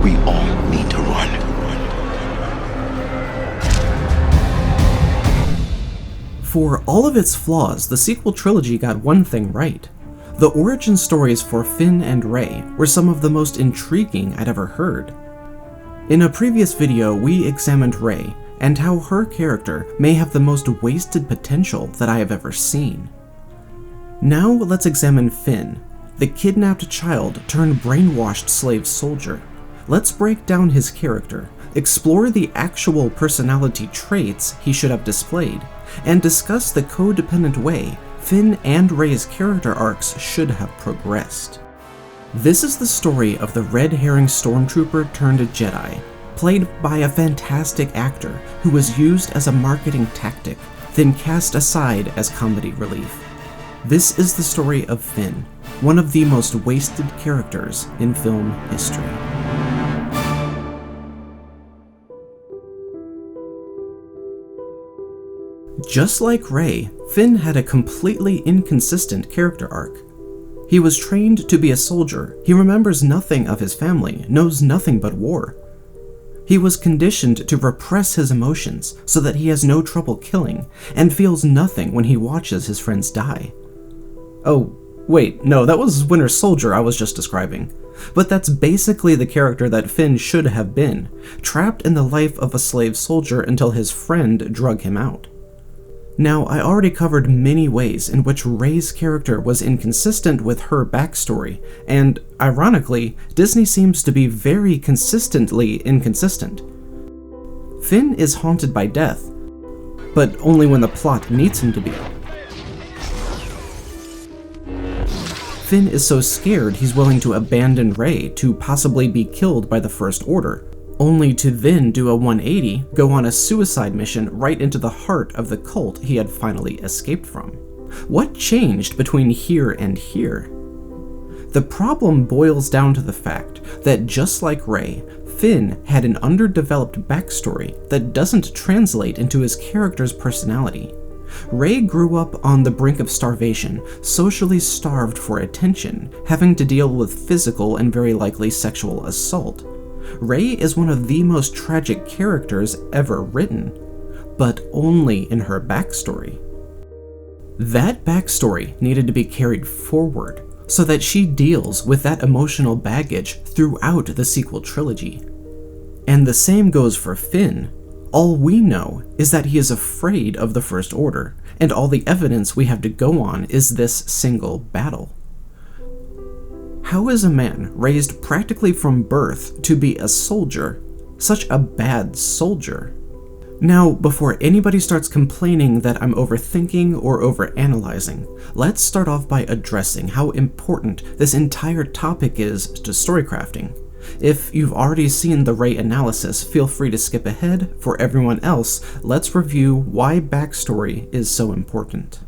We all need to run. For all of its flaws, the sequel trilogy got one thing right. The origin stories for Finn and Rey were some of the most intriguing I'd ever heard. In a previous video, we examined Rey and how her character may have the most wasted potential that I have ever seen. Now let's examine Finn, the kidnapped child turned brainwashed slave soldier. Let's break down his character, explore the actual personality traits he should have displayed, and discuss the codependent way Finn and Rey's character arcs should have progressed. This is the story of the red herring stormtrooper turned Jedi, played by a fantastic actor who was used as a marketing tactic, then cast aside as comedy relief. This is the story of Finn, one of the most wasted characters in film history. Just like Rey, Finn had a completely inconsistent character arc. He was trained to be a soldier, he remembers nothing of his family, knows nothing but war. He was conditioned to repress his emotions so that he has no trouble killing, and feels nothing when he watches his friends die. Oh, wait, no, that was Winter Soldier I was just describing. But that's basically the character that Finn should have been, trapped in the life of a slave soldier until his friend drug him out. Now, I already covered many ways in which Rey's character was inconsistent with her backstory, and, ironically, Disney seems to be very consistently inconsistent. Finn is haunted by death, but only when the plot needs him to be. Finn is so scared he's willing to abandon Rey to possibly be killed by the First Order, only to then do a 180, go on a suicide mission right into the heart of the cult he had finally escaped from. What changed between here and here? The problem boils down to the fact that just like Rey, Finn had an underdeveloped backstory that doesn't translate into his character's personality. Rey grew up on the brink of starvation, socially starved for attention, having to deal with physical and very likely sexual assault. Rey is one of the most tragic characters ever written, but only in her backstory. That backstory needed to be carried forward so that she deals with that emotional baggage throughout the sequel trilogy. And the same goes for Finn. All we know is that he is afraid of the First Order, and all the evidence we have to go on is this single battle. How is a man raised practically from birth to be a soldier such a bad soldier? Now, before anybody starts complaining that I'm overthinking or overanalyzing, let's start off by addressing how important this entire topic is to storycrafting. If you've already seen the Rey analysis, feel free to skip ahead. For everyone else, let's review why backstory is so important.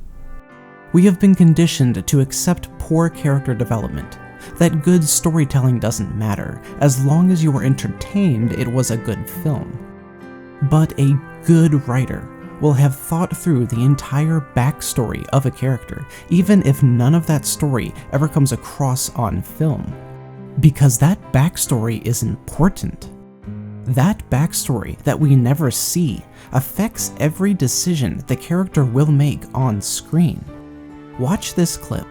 We have been conditioned to accept poor character development, that good storytelling doesn't matter. As long as you were entertained, it was a good film. But a good writer will have thought through the entire backstory of a character, even if none of that story ever comes across on film. Because that backstory is important. That backstory that we never see affects every decision the character will make on screen. Watch this clip.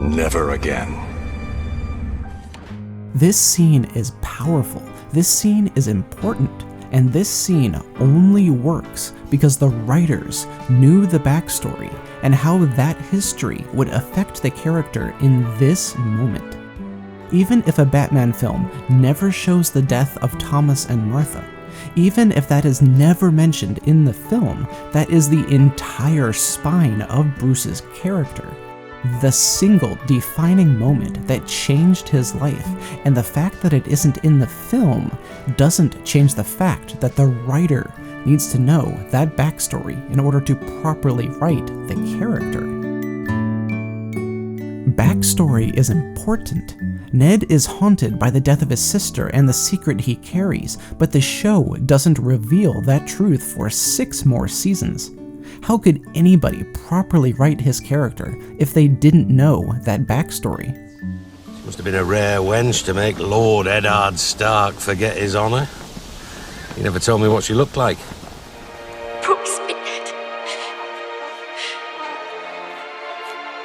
Never again. This scene is powerful, this scene is important, and this scene only works because the writers knew the backstory and how that history would affect the character in this moment. Even if a Batman film never shows the death of Thomas and Martha, even if that is never mentioned in the film, that is the entire spine of Bruce's character. the single defining moment that changed his life, and the fact that it isn't in the film doesn't change the fact that the writer needs to know that backstory in order to properly write the character. Backstory is important. Ned is haunted by the death of his sister and the secret he carries, but the show doesn't reveal that truth for 6 more seasons. How could anybody properly write his character if they didn't know that backstory? She must have been a rare wench to make Lord Eddard Stark forget his honour. He never told me what she looked like. Promise me, Ned.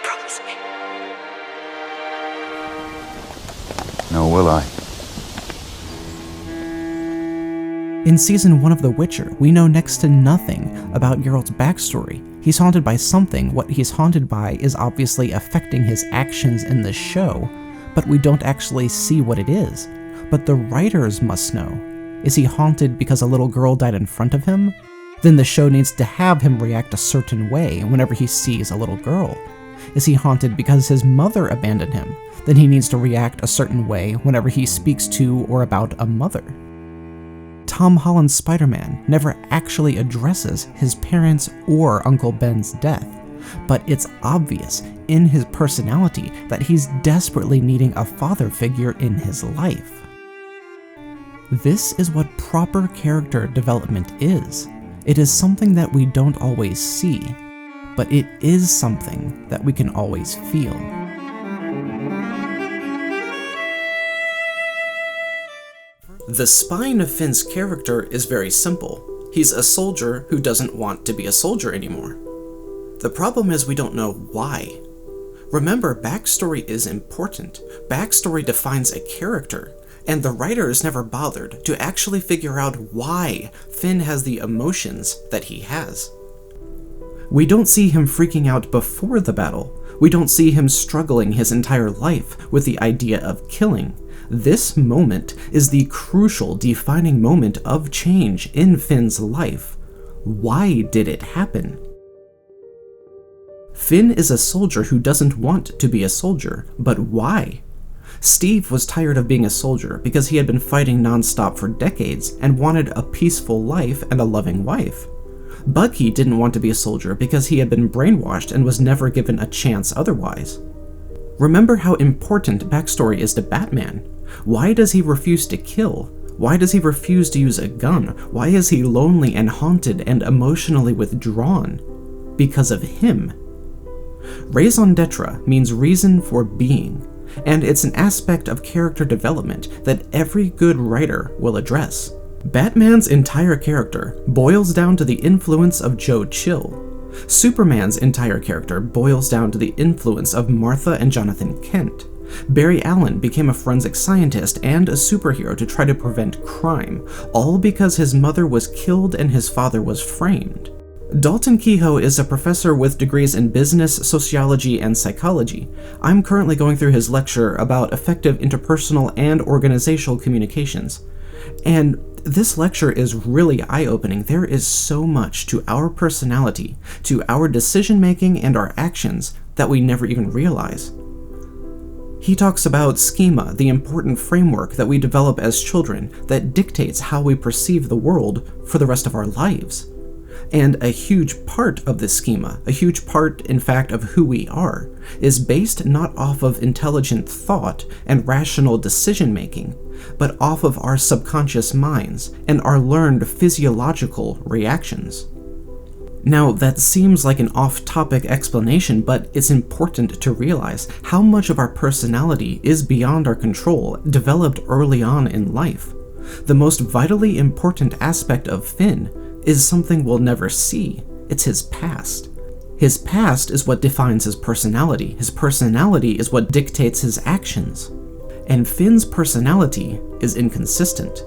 Promise me. Nor will I. In Season 1 of The Witcher, we know next to nothing about Geralt's backstory. He's haunted by something. What he's haunted by is obviously affecting his actions in the show, but we don't actually see what it is. But the writers must know. Is he haunted because a little girl died in front of him? Then the show needs to have him react a certain way whenever he sees a little girl. Is he haunted because his mother abandoned him? Then he needs to react a certain way whenever he speaks to or about a mother. Tom Holland's Spider-Man never actually addresses his parents' or Uncle Ben's death, but it's obvious in his personality that he's desperately needing a father figure in his life. This is what proper character development is. It is something that we don't always see, but it is something that we can always feel. The spine of Finn's character is very simple. He's a soldier who doesn't want to be a soldier anymore. The problem is we don't know why. Remember, backstory is important. Backstory defines a character, and the writers never bothered to actually figure out why Finn has the emotions that he has. We don't see him freaking out before the battle. We don't see him struggling his entire life with the idea of killing. This moment is the crucial defining moment of change in Finn's life. Why did it happen? Finn is a soldier who doesn't want to be a soldier, but why? Steve was tired of being a soldier because he had been fighting non-stop for decades and wanted a peaceful life and a loving wife. Bucky didn't want to be a soldier because he had been brainwashed and was never given a chance otherwise. Remember how important backstory is to Batman. Why does he refuse to kill? Why does he refuse to use a gun? Why is he lonely and haunted and emotionally withdrawn? Because of him. Raison d'etre means reason for being, and it's an aspect of character development that every good writer will address. Batman's entire character boils down to the influence of Joe Chill. Superman's entire character boils down to the influence of Martha and Jonathan Kent. Barry Allen became a forensic scientist and a superhero to try to prevent crime, all because his mother was killed and his father was framed. Dalton Kehoe is a professor with degrees in business, sociology, and psychology. I'm currently going through his lecture about effective interpersonal and organizational communications. And this lecture is really eye-opening. There is so much to our personality, to our decision-making and our actions that we never even realize. He talks about schema, the important framework that we develop as children that dictates how we perceive the world for the rest of our lives. And a huge part of this schema, a huge part, in fact, of who we are, is based not off of intelligent thought and rational decision-making, but off of our subconscious minds and our learned physiological reactions. Now, that seems like an off-topic explanation, but it's important to realize how much of our personality is beyond our control, developed early on in life. The most vitally important aspect of Finn is something we'll never see. It's his past. His past is what defines his personality. His personality is what dictates his actions. And Finn's personality is inconsistent.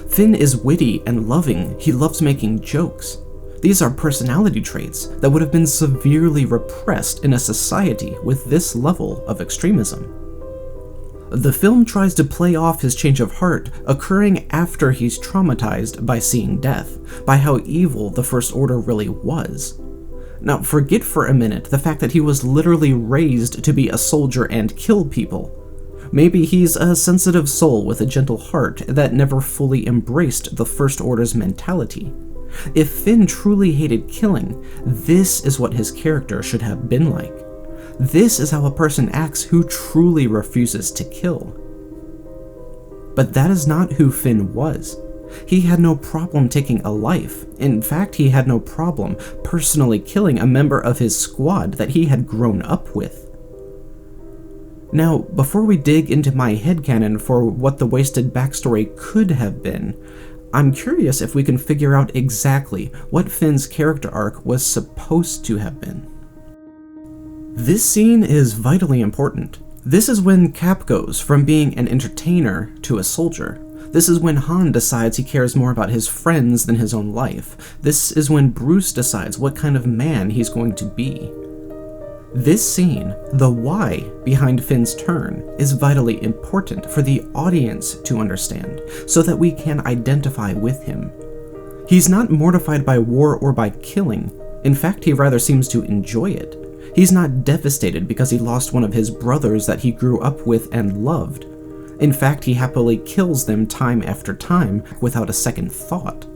Finn is witty and loving. He loves making jokes. These are personality traits that would have been severely repressed in a society with this level of extremism. The film tries to play off his change of heart occurring after he's traumatized by seeing death, by how evil the First Order really was. Now, forget for a minute the fact that he was literally raised to be a soldier and kill people. Maybe he's a sensitive soul with a gentle heart that never fully embraced the First Order's mentality. If Finn truly hated killing, this is what his character should have been like. This is how a person acts who truly refuses to kill. But that is not who Finn was. He had no problem taking a life. In fact, he had no problem personally killing a member of his squad that he had grown up with. Now, before we dig into my headcanon for what the wasted backstory could have been, I'm curious if we can figure out exactly what Finn's character arc was supposed to have been. This scene is vitally important. This is when Cap goes from being an entertainer to a soldier. This is when Han decides he cares more about his friends than his own life. This is when Bruce decides what kind of man he's going to be. This scene, the why behind Finn's turn, is vitally important for the audience to understand, so that we can identify with him. He's not mortified by war or by killing. In fact, he rather seems to enjoy it. He's not devastated because he lost one of his brothers that he grew up with and loved. In fact, he happily kills them time after time without a second thought.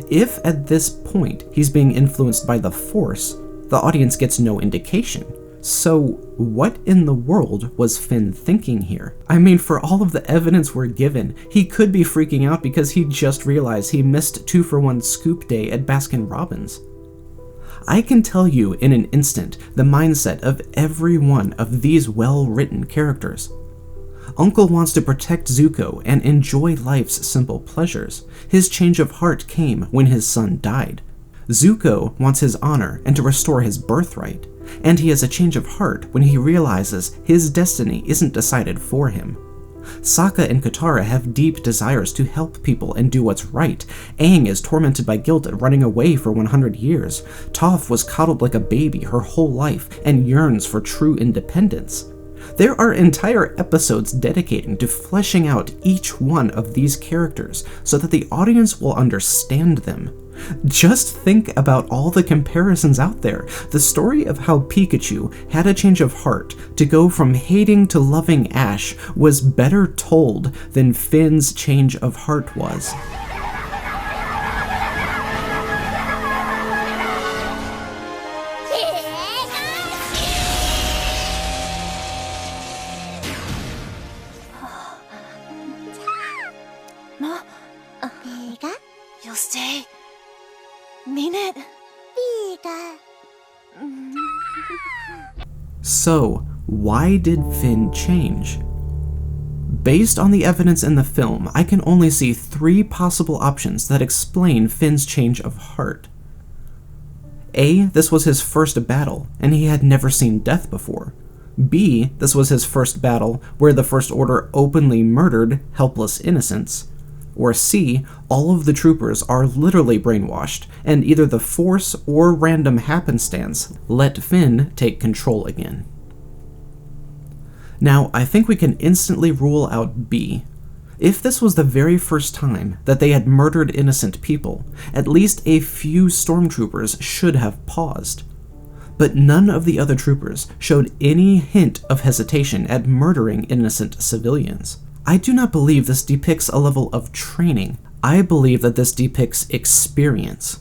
If at this point he's being influenced by the Force, the audience gets no indication. So what in the world was Finn thinking here? I mean, for all of the evidence we're given, he could be freaking out because he just realized he missed 2-for-1 scoop day at Baskin-Robbins. I can tell you in an instant the mindset of every one of these well-written characters. Uncle wants to protect Zuko and enjoy life's simple pleasures. His change of heart came when his son died. Zuko wants his honor and to restore his birthright, and he has a change of heart when he realizes his destiny isn't decided for him. Sokka and Katara have deep desires to help people and do what's right. Aang is tormented by guilt at running away for 100 years. Toph was coddled like a baby her whole life and yearns for true independence. There are entire episodes dedicating to fleshing out each one of these characters so that the audience will understand them. Just think about all the comparisons out there. The story of how Pikachu had a change of heart to go from hating to loving Ash was better told than Finn's change of heart was. You'll stay? Mean it? So, why did Finn change? Based on the evidence in the film, I can only see 3 possible options that explain Finn's change of heart. A. This was his first battle, and he had never seen death before. B. This was his first battle, where the First Order openly murdered helpless innocents. Or C. All of the troopers are literally brainwashed, and either the Force or random happenstance let Finn take control again. Now, I think we can instantly rule out B. If this was the very first time that they had murdered innocent people, at least a few stormtroopers should have paused. But none of the other troopers showed any hint of hesitation at murdering innocent civilians. I do not believe this depicts a level of training. I believe that this depicts experience.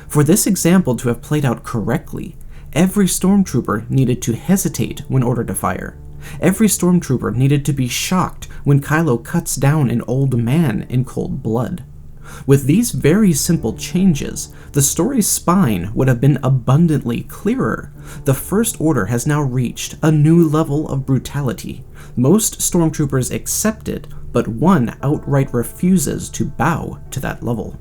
For this example to have played out correctly, every stormtrooper needed to hesitate when ordered to fire. Every stormtrooper needed to be shocked when Kylo cuts down an old man in cold blood. With these very simple changes, the story's spine would have been abundantly clearer. The First Order has now reached a new level of brutality. Most stormtroopers accept it, but one outright refuses to bow to that level.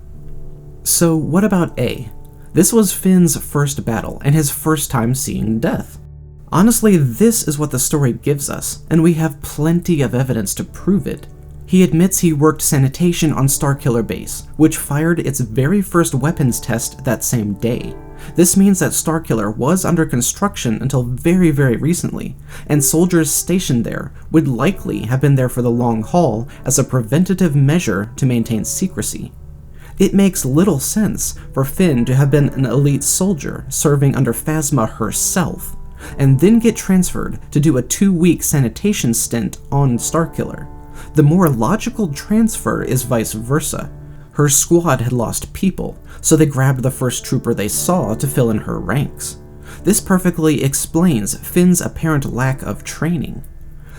So what about A? This was Finn's first battle and his first time seeing death. Honestly, this is what the story gives us, and we have plenty of evidence to prove it. He admits he worked sanitation on Starkiller Base, which fired its very first weapons test that same day. This means that Starkiller was under construction until very, very recently, and soldiers stationed there would likely have been there for the long haul as a preventative measure to maintain secrecy. It makes little sense for Finn to have been an elite soldier serving under Phasma herself, and then get transferred to do a 2-week sanitation stint on Starkiller. The more logical transfer is vice versa. Her squad had lost people, so they grabbed the first trooper they saw to fill in her ranks. This perfectly explains Finn's apparent lack of training.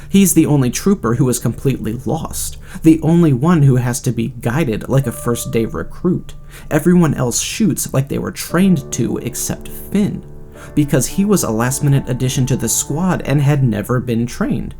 He's the only trooper who is completely lost, the only one who has to be guided like a first-day recruit. Everyone else shoots like they were trained to except Finn, because he was a last-minute addition to the squad and had never been trained.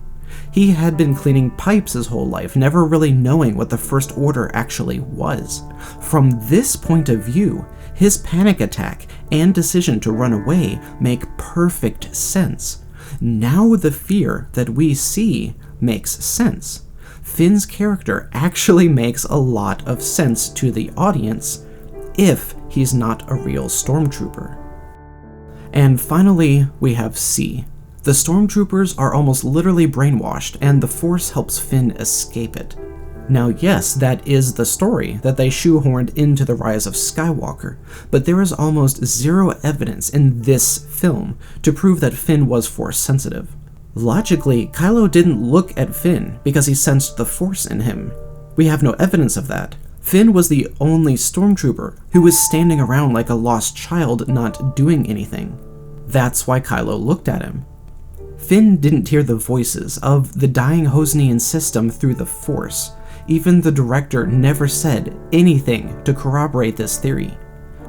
He had been cleaning pipes his whole life, never really knowing what the First Order actually was. From this point of view, his panic attack and decision to run away make perfect sense. Now the fear that we see makes sense. Finn's character actually makes a lot of sense to the audience if he's not a real Stormtrooper. And finally, we have C. The Stormtroopers are almost literally brainwashed, and the Force helps Finn escape it. Now yes, that is the story that they shoehorned into The Rise of Skywalker, but there is almost zero evidence in this film to prove that Finn was Force sensitive. Logically, Kylo didn't look at Finn because he sensed the Force in him. We have no evidence of that. Finn was the only Stormtrooper who was standing around like a lost child not doing anything. That's why Kylo looked at him. Finn didn't hear the voices of the dying Hosnian system through the Force. Even the director never said anything to corroborate this theory.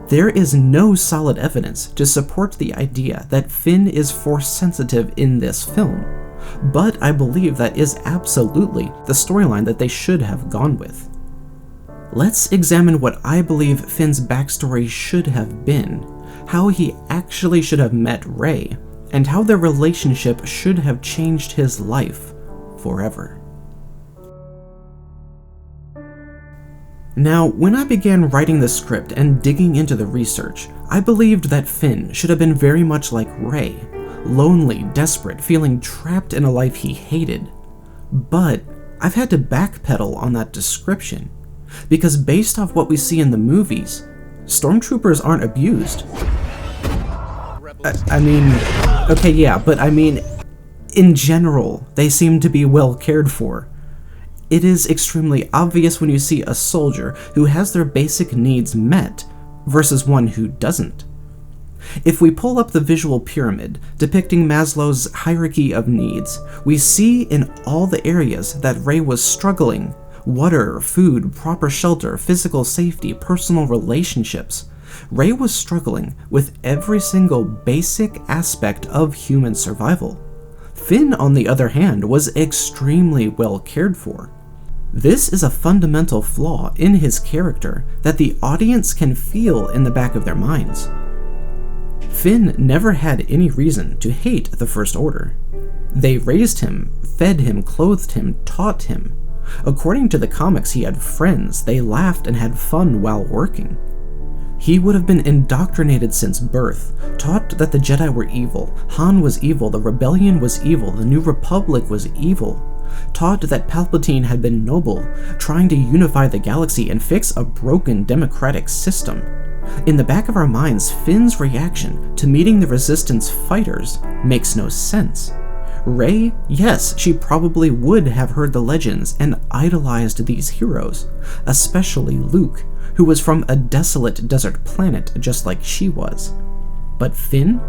There is no solid evidence to support the idea that Finn is Force sensitive in this film, but I believe that is absolutely the storyline that they should have gone with. Let's examine what I believe Finn's backstory should have been, how he actually should have met Rey, and how their relationship should have changed his life forever. Now, when I began writing the script and digging into the research, I believed that Finn should have been very much like Rey, lonely, desperate, feeling trapped in a life he hated. But I've had to backpedal on that description, because based off what we see in the movies, Stormtroopers aren't abused. In general, they seem to be well cared for. It is extremely obvious when you see a soldier who has their basic needs met versus one who doesn't. If we pull up the visual pyramid depicting Maslow's hierarchy of needs, we see in all the areas that Rey was struggling: water, food, proper shelter, physical safety, personal relationships. Rey was struggling with every single basic aspect of human survival. Finn, on the other hand, was extremely well cared for. This is a fundamental flaw in his character that the audience can feel in the back of their minds. Finn never had any reason to hate the First Order. They raised him, fed him, clothed him, taught him. According to the comics, he had friends, they laughed and had fun while working. He would have been indoctrinated since birth, taught that the Jedi were evil, Han was evil, the Rebellion was evil, the New Republic was evil, taught that Palpatine had been noble, trying to unify the galaxy and fix a broken democratic system. In the back of our minds, Finn's reaction to meeting the Resistance fighters makes no sense. Rey, yes, she probably would have heard the legends and idolized these heroes, especially Luke, who was from a desolate desert planet just like she was. But Finn?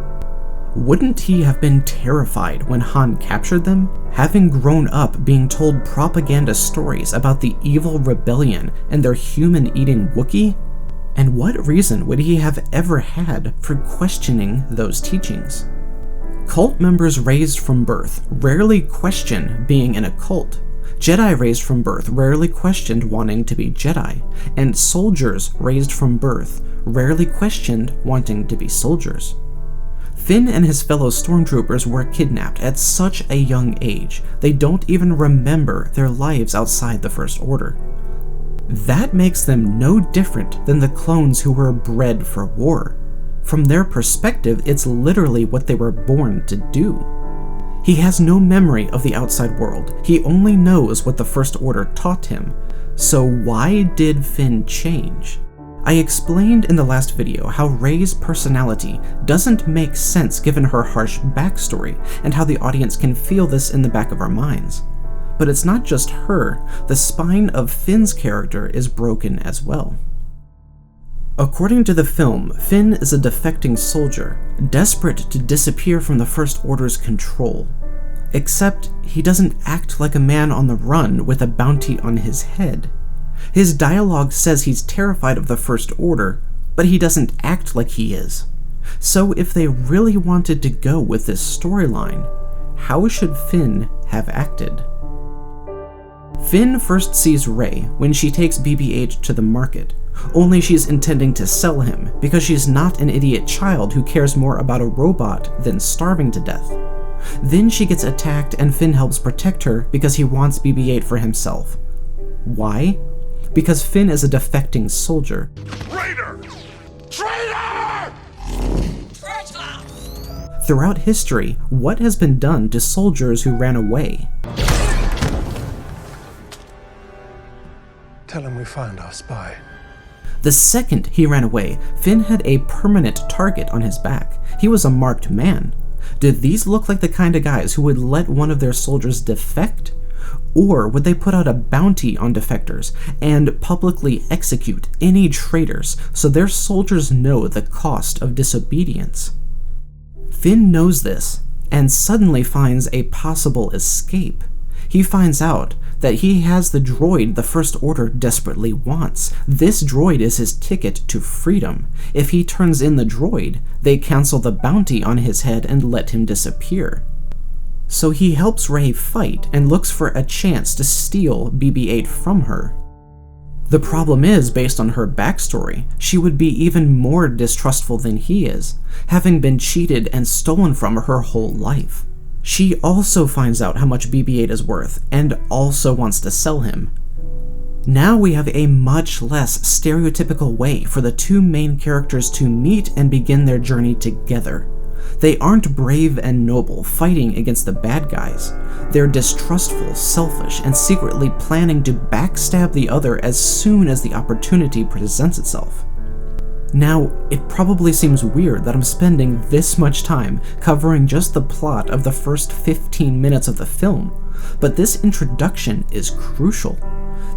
Wouldn't he have been terrified when Han captured them, having grown up being told propaganda stories about the evil rebellion and their human-eating Wookiee? And what reason would he have ever had for questioning those teachings? Cult members raised from birth rarely question being in a cult. Jedi raised from birth rarely questioned wanting to be Jedi, and soldiers raised from birth rarely questioned wanting to be soldiers. Finn and his fellow Stormtroopers were kidnapped at such a young age, they don't even remember their lives outside the First Order. That makes them no different than the clones who were bred for war. From their perspective, it's literally what they were born to do. He has no memory of the outside world, he only knows what the First Order taught him. So why did Finn change? I explained in the last video how Rey's personality doesn't make sense given her harsh backstory, and how the audience can feel this in the back of our minds. But it's not just her, the spine of Finn's character is broken as well. According to the film, Finn is a defecting soldier, desperate to disappear from the First Order's control. Except he doesn't act like a man on the run with a bounty on his head. His dialogue says he's terrified of the First Order, but he doesn't act like he is. So if they really wanted to go with this storyline, how should Finn have acted? Finn first sees Rey when she takes BB-8 to the market, only she's intending to sell him because she's not an idiot child who cares more about a robot than starving to death. Then she gets attacked and Finn helps protect her because he wants BB-8 for himself. Why? Because Finn is a defecting soldier. Traitor! Traitor! Throughout history, what has been done to soldiers who ran away? Tell him we found our spy. The second he ran away, Finn had a permanent target on his back. He was a marked man. Did these look like the kind of guys who would let one of their soldiers defect? Or would they put out a bounty on defectors and publicly execute any traitors so their soldiers know the cost of disobedience? Finn knows this and suddenly finds a possible escape. He finds out that he has the droid the First Order desperately wants. This droid is his ticket to freedom. If he turns in the droid, they cancel the bounty on his head and let him disappear. So he helps Rey fight and looks for a chance to steal BB-8 from her. The problem is, based on her backstory, she would be even more distrustful than he is, having been cheated and stolen from her whole life. She also finds out how much BB-8 is worth, and also wants to sell him. Now we have a much less stereotypical way for the two main characters to meet and begin their journey together. They aren't brave and noble, fighting against the bad guys. They're distrustful, selfish, and secretly planning to backstab the other as soon as the opportunity presents itself. Now, it probably seems weird that I'm spending this much time covering just the plot of the first 15 minutes of the film, but this introduction is crucial.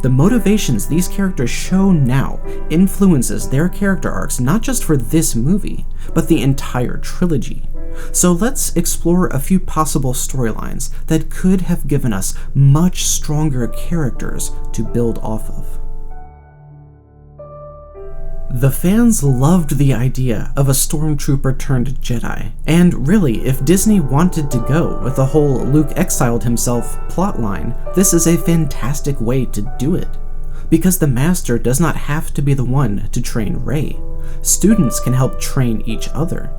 The motivations these characters show now influences their character arcs not just for this movie, but the entire trilogy. So let's explore a few possible storylines that could have given us much stronger characters to build off of. The fans loved the idea of a Stormtrooper turned Jedi, and really, if Disney wanted to go with the whole Luke exiled himself plotline, this is a fantastic way to do it. Because the Master does not have to be the one to train Rey. Students can help train each other.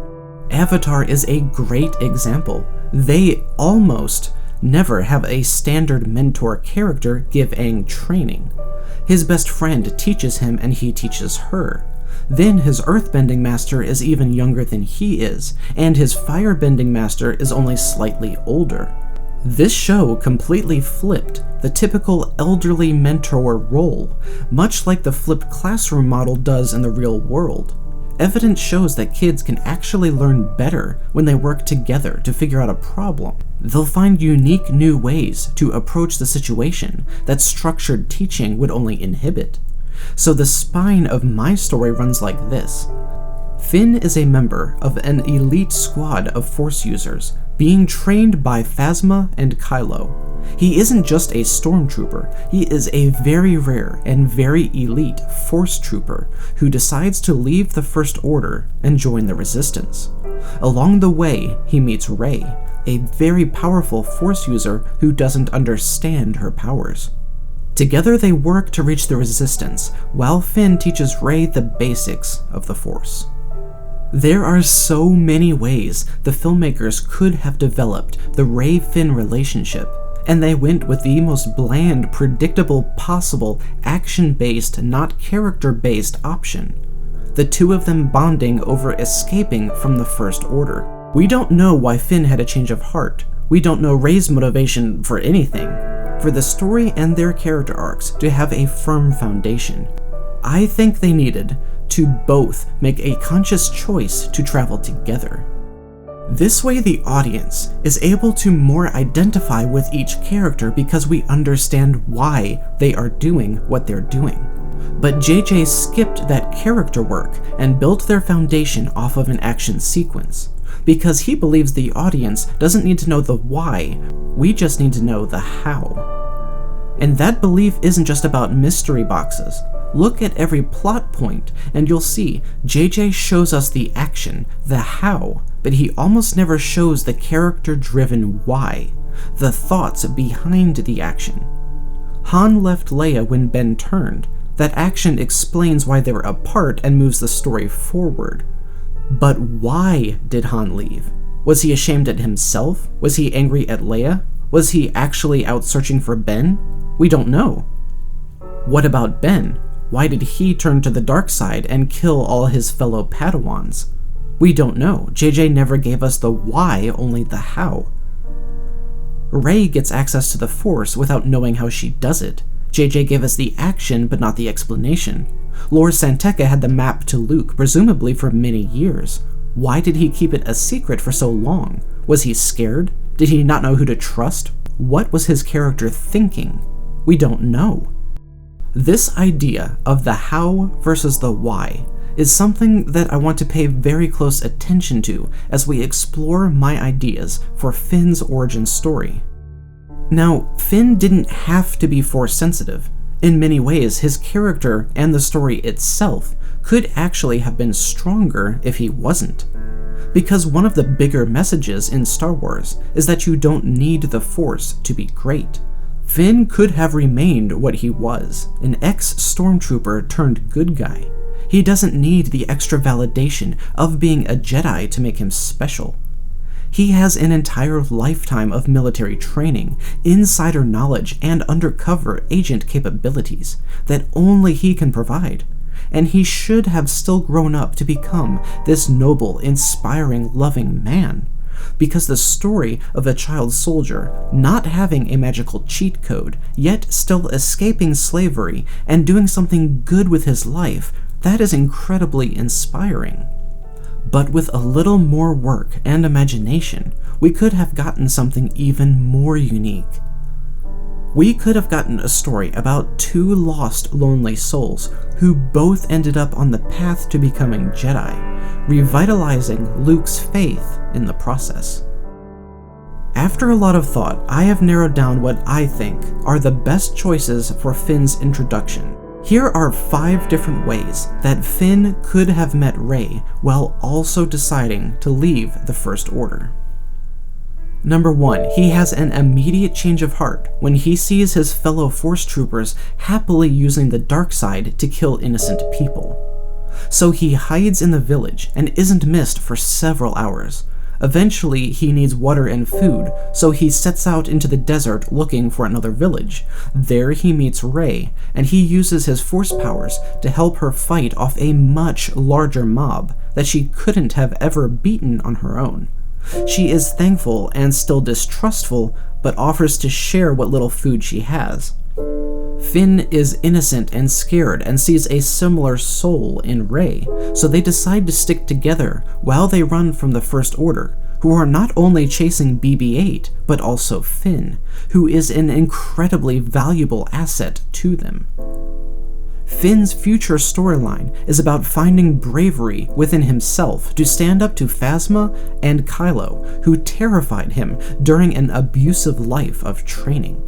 Avatar is a great example. They almost never have a standard mentor character give Aang training. His best friend teaches him and he teaches her. Then his earthbending master is even younger than he is, and his firebending master is only slightly older. This show completely flipped the typical elderly mentor role, much like the flipped classroom model does in the real world. Evidence shows that kids can actually learn better when they work together to figure out a problem. They'll find unique new ways to approach the situation that structured teaching would only inhibit. So the spine of my story runs like this. Finn is a member of an elite squad of Force users, being trained by Phasma and Kylo. He isn't just a Stormtrooper, he is a very rare and very elite ForceTrooper who decides to leave the First Order and join the Resistance. Along the way, he meets Rey, a very powerful Force user who doesn't understand her powers. Together they work to reach the Resistance, while Finn teaches Rey the basics of the Force. There are so many ways the filmmakers could have developed the Rey-Finn relationship, and they went with the most bland, predictable possible action-based, not character-based option. The two of them bonding over escaping from the First Order. We don't know why Finn had a change of heart. We don't know Rey's motivation for anything. For the story and their character arcs to have a firm foundation, I think they needed to both make a conscious choice to travel together. This way the audience is able to more identify with each character because we understand why they are doing what they're doing. But JJ skipped that character work and built their foundation off of an action sequence, because he believes the audience doesn't need to know the why, we just need to know the how. And that belief isn't just about mystery boxes. Look at every plot point and you'll see JJ shows us the action, the how, but he almost never shows the character-driven why, the thoughts behind the action. Han left Leia when Ben turned. That action explains why they were apart and moves the story forward. But why did Han leave? Was he ashamed at himself? Was he angry at Leia? Was he actually out searching for Ben? We don't know. What about Ben? Why did he turn to the dark side and kill all his fellow Padawans? We don't know. JJ never gave us the why, only the how. Rey gets access to the Force without knowing how she does it. JJ gave us the action, but not the explanation. Lord Santeca had the map to Luke, presumably for many years. Why did he keep it a secret for so long? Was he scared? Did he not know who to trust? What was his character thinking? We don't know. This idea of the how versus the why is something that I want to pay very close attention to as we explore my ideas for Finn's origin story. Now, Finn didn't have to be Force sensitive. In many ways, his character and the story itself could actually have been stronger if he wasn't. Because one of the bigger messages in Star Wars is that you don't need the Force to be great. Finn could have remained what he was, an ex-Stormtrooper turned good guy. He doesn't need the extra validation of being a Jedi to make him special. He has an entire lifetime of military training, insider knowledge, and undercover agent capabilities that only he can provide, and he should have still grown up to become this noble, inspiring, loving man. Because the story of a child soldier not having a magical cheat code, yet still escaping slavery and doing something good with his life, that is incredibly inspiring. But with a little more work and imagination, we could have gotten something even more unique. We could have gotten a story about two lost, lonely souls who both ended up on the path to becoming Jedi, revitalizing Luke's faith in the process. After a lot of thought, I have narrowed down what I think are the best choices for Finn's introduction. Here are 5 different ways that Finn could have met Rey while also deciding to leave the First Order. Number 1, he has an immediate change of heart when he sees his fellow ForceTroopers happily using the dark side to kill innocent people. So he hides in the village and isn't missed for several hours. Eventually, he needs water and food, so he sets out into the desert looking for another village. There he meets Rey, and he uses his Force powers to help her fight off a much larger mob that she couldn't have ever beaten on her own. She is thankful and still distrustful, but offers to share what little food she has. Finn is innocent and scared and sees a similar soul in Rey, so they decide to stick together while they run from the First Order, who are not only chasing BB-8, but also Finn, who is an incredibly valuable asset to them. Finn's future storyline is about finding bravery within himself to stand up to Phasma and Kylo, who terrified him during an abusive life of training.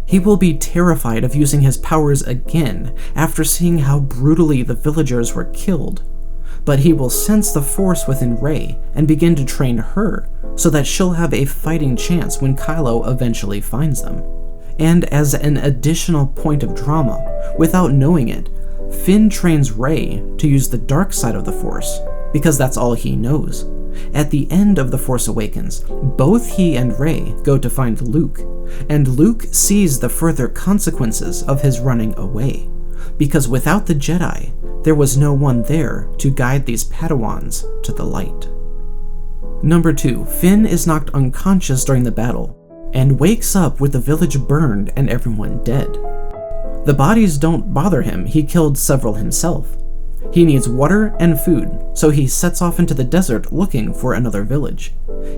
He will be terrified of using his powers again after seeing how brutally the villagers were killed, but he will sense the Force within Rey and begin to train her so that she'll have a fighting chance when Kylo eventually finds them. And as an additional point of drama, without knowing it, Finn trains Rey to use the dark side of the Force, because that's all he knows. At the end of The Force Awakens, both he and Rey go to find Luke, and Luke sees the further consequences of his running away, because without the Jedi, there was no one there to guide these Padawans to the light. Number 2, Finn is knocked unconscious during the battle, and wakes up with the village burned and everyone dead. The bodies don't bother him, he killed several himself. He needs water and food, so he sets off into the desert looking for another village.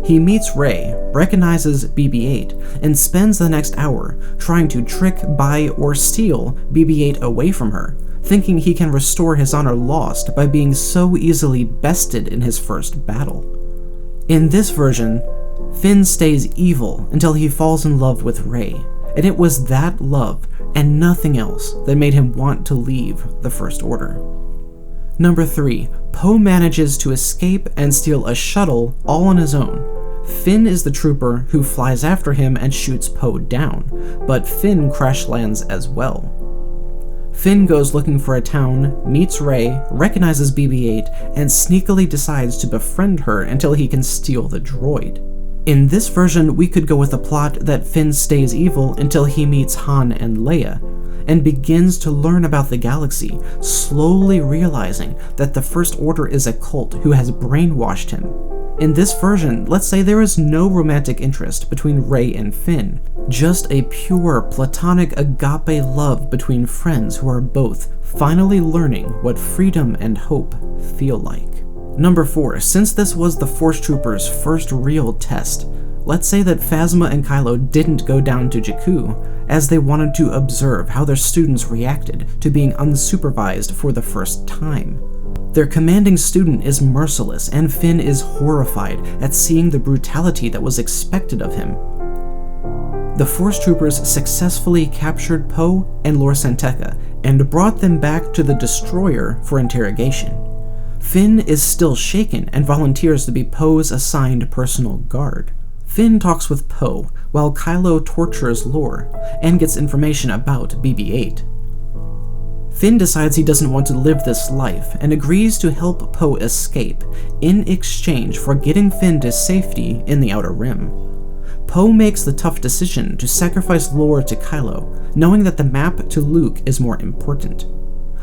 He meets Rey, recognizes BB-8, and spends the next hour trying to trick, buy, or steal BB-8 away from her, thinking he can restore his honor lost by being so easily bested in his first battle. In this version, Finn stays evil until he falls in love with Rey, and it was that love and nothing else that made him want to leave the First Order. Number 3. Poe manages to escape and steal a shuttle all on his own. Finn is the trooper who flies after him and shoots Poe down, but Finn crash lands as well. Finn goes looking for a town, meets Rey, recognizes BB-8, and sneakily decides to befriend her until he can steal the droid. In this version, we could go with a plot that Finn stays evil until he meets Han and Leia, and begins to learn about the galaxy, slowly realizing that the First Order is a cult who has brainwashed him. In this version, let's say there is no romantic interest between Rey and Finn, just a pure platonic agape love between friends who are both finally learning what freedom and hope feel like. Number 4, since this was the ForceTroopers' first real test, let's say that Phasma and Kylo didn't go down to Jakku, as they wanted to observe how their students reacted to being unsupervised for the first time. Their commanding student is merciless, and Finn is horrified at seeing the brutality that was expected of him. The ForceTroopers successfully captured Poe and Lor San Tekka, and brought them back to the destroyer for interrogation. Finn is still shaken and volunteers to be Poe's assigned personal guard. Finn talks with Poe, while Kylo tortures Lor, and gets information about BB-8. Finn decides he doesn't want to live this life, and agrees to help Poe escape, in exchange for getting Finn to safety in the Outer Rim. Poe makes the tough decision to sacrifice Lor to Kylo, knowing that the map to Luke is more important.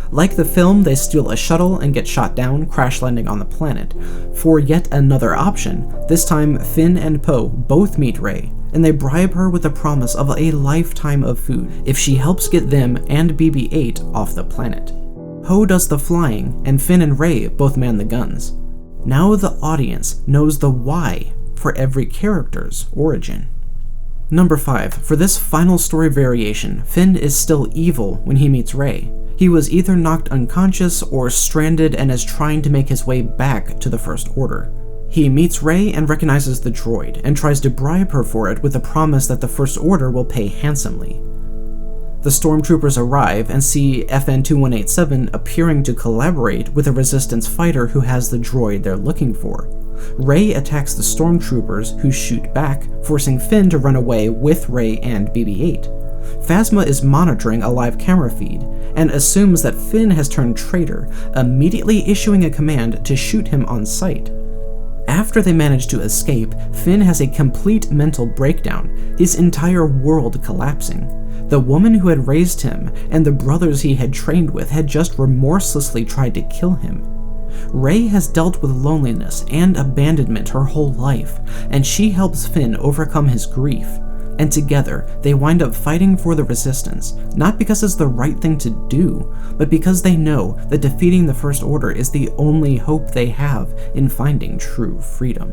Like the film, they steal a shuttle and get shot down, crash landing on the planet. For yet another option, this time Finn and Poe both meet Rey, and they bribe her with a promise of a lifetime of food if she helps get them and BB-8 off the planet. Poe does the flying, and Finn and Rey both man the guns. Now the audience knows the why for every character's origin. Number 5. For this final story variation, Finn is still evil when he meets Rey. He was either knocked unconscious or stranded and is trying to make his way back to the First Order. He meets Rey and recognizes the droid, and tries to bribe her for it with a promise that the First Order will pay handsomely. The Stormtroopers arrive and see FN-2187 appearing to collaborate with a Resistance fighter who has the droid they're looking for. Rey attacks the Stormtroopers, who shoot back, forcing Finn to run away with Rey and BB-8. Phasma is monitoring a live camera feed, and assumes that Finn has turned traitor, immediately issuing a command to shoot him on sight. After they manage to escape, Finn has a complete mental breakdown, his entire world collapsing. The woman who had raised him and the brothers he had trained with had just remorselessly tried to kill him. Rey has dealt with loneliness and abandonment her whole life, and she helps Finn overcome his grief. And together, they wind up fighting for the Resistance, not because it's the right thing to do, but because they know that defeating the First Order is the only hope they have in finding true freedom.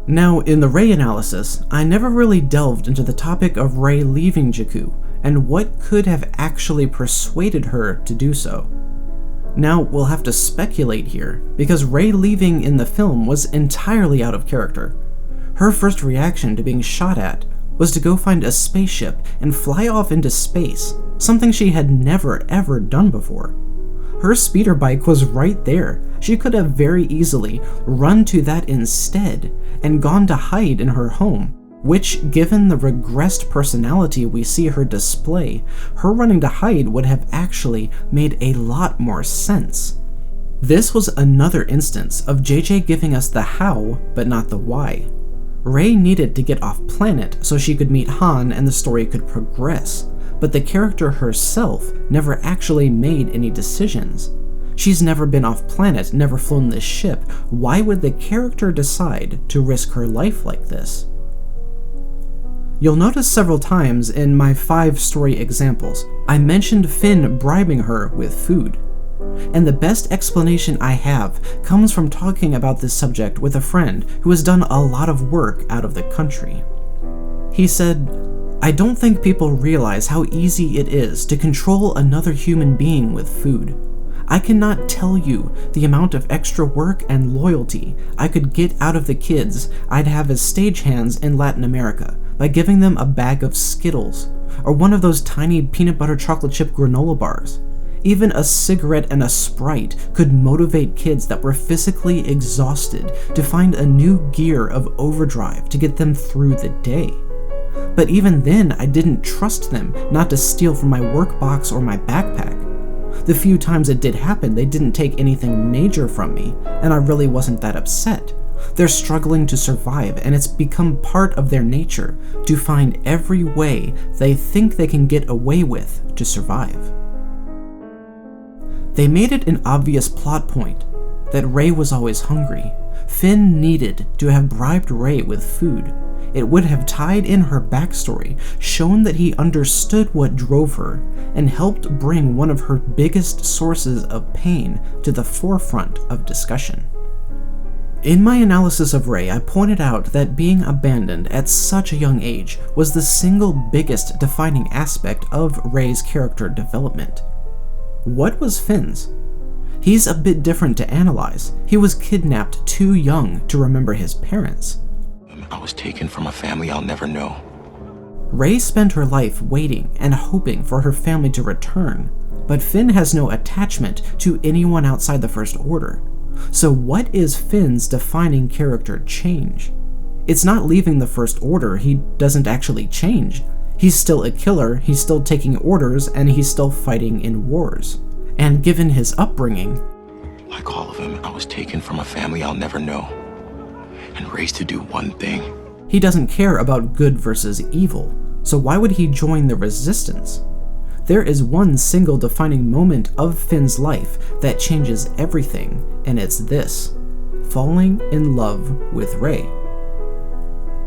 Now, in the Rey analysis, I never really delved into the topic of Rey leaving Jakku, and what could have actually persuaded her to do so. Now, we'll have to speculate here, because Rey leaving in the film was entirely out of character. Her first reaction to being shot at was to go find a spaceship and fly off into space, something she had never ever done before. Her speeder bike was right there. She could have very easily run to that instead and gone to hide in her home, which, given the regressed personality we see her display, her running to hide would have actually made a lot more sense. This was another instance of JJ giving us the how, but not the why. Rey needed to get off planet so she could meet Han and the story could progress, but the character herself never actually made any decisions. She's never been off planet, never flown this ship. Why would the character decide to risk her life like this? You'll notice several times in my 5 story examples, I mentioned Finn bribing her with food. And the best explanation I have comes from talking about this subject with a friend who has done a lot of work out of the country. He said, "I don't think people realize how easy it is to control another human being with food. I cannot tell you the amount of extra work and loyalty I could get out of the kids I'd have as stagehands in Latin America by giving them a bag of Skittles, or one of those tiny peanut butter chocolate chip granola bars. Even a cigarette and a Sprite could motivate kids that were physically exhausted to find a new gear of overdrive to get them through the day. But even then, I didn't trust them not to steal from my work box or my backpack. The few times it did happen, they didn't take anything major from me, and I really wasn't that upset. They're struggling to survive, and it's become part of their nature to find every way they think they can get away with to survive." They made it an obvious plot point that Rey was always hungry. Finn needed to have bribed Rey with food. It would have tied in her backstory, shown that he understood what drove her, and helped bring one of her biggest sources of pain to the forefront of discussion. In my analysis of Rey, I pointed out that being abandoned at such a young age was the single biggest defining aspect of Rey's character development. What was Finn's? He's a bit different to analyze. He was kidnapped too young to remember his parents. I was taken from a family I'll never know. Rey spent her life waiting and hoping for her family to return, but Finn has no attachment to anyone outside the First Order. So what is Finn's defining character change? It's not leaving the First Order. He doesn't actually change. He's still a killer, he's still taking orders, and he's still fighting in wars. And given his upbringing, like all of them, I was taken from a family I'll never know, and raised to do one thing. He doesn't care about good versus evil, so why would he join the Resistance? There is one single defining moment of Finn's life that changes everything, and it's this: falling in love with Rey.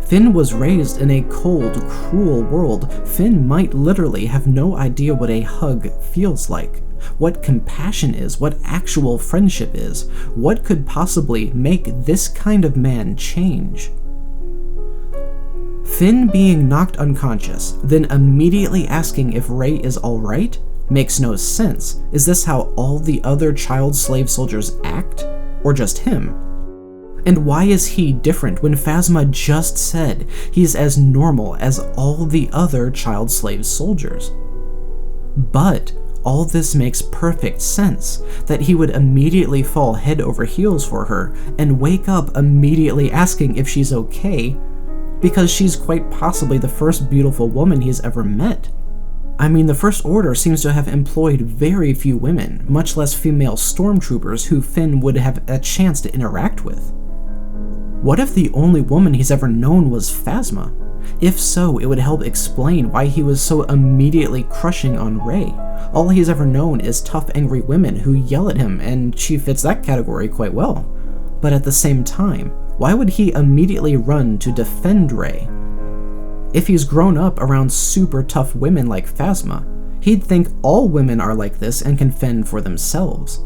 Finn was raised in a cold, cruel world. Finn might literally have no idea what a hug feels like, what compassion is, what actual friendship is. What could possibly make this kind of man change? Finn being knocked unconscious, then immediately asking if Rey is alright, makes no sense. Is this how all the other child slave soldiers act? Or just him? And why is he different when Phasma just said he's as normal as all the other child slave soldiers? But all this makes perfect sense, that he would immediately fall head over heels for her and wake up immediately asking if she's okay, because she's quite possibly the first beautiful woman he's ever met. I mean, the First Order seems to have employed very few women, much less female stormtroopers who Finn would have a chance to interact with. What if the only woman he's ever known was Phasma? If so, it would help explain why he was so immediately crushing on Rey. All he's ever known is tough, angry women who yell at him, and she fits that category quite well. But at the same time, why would he immediately run to defend Rey? If he's grown up around super tough women like Phasma, he'd think all women are like this and can fend for themselves.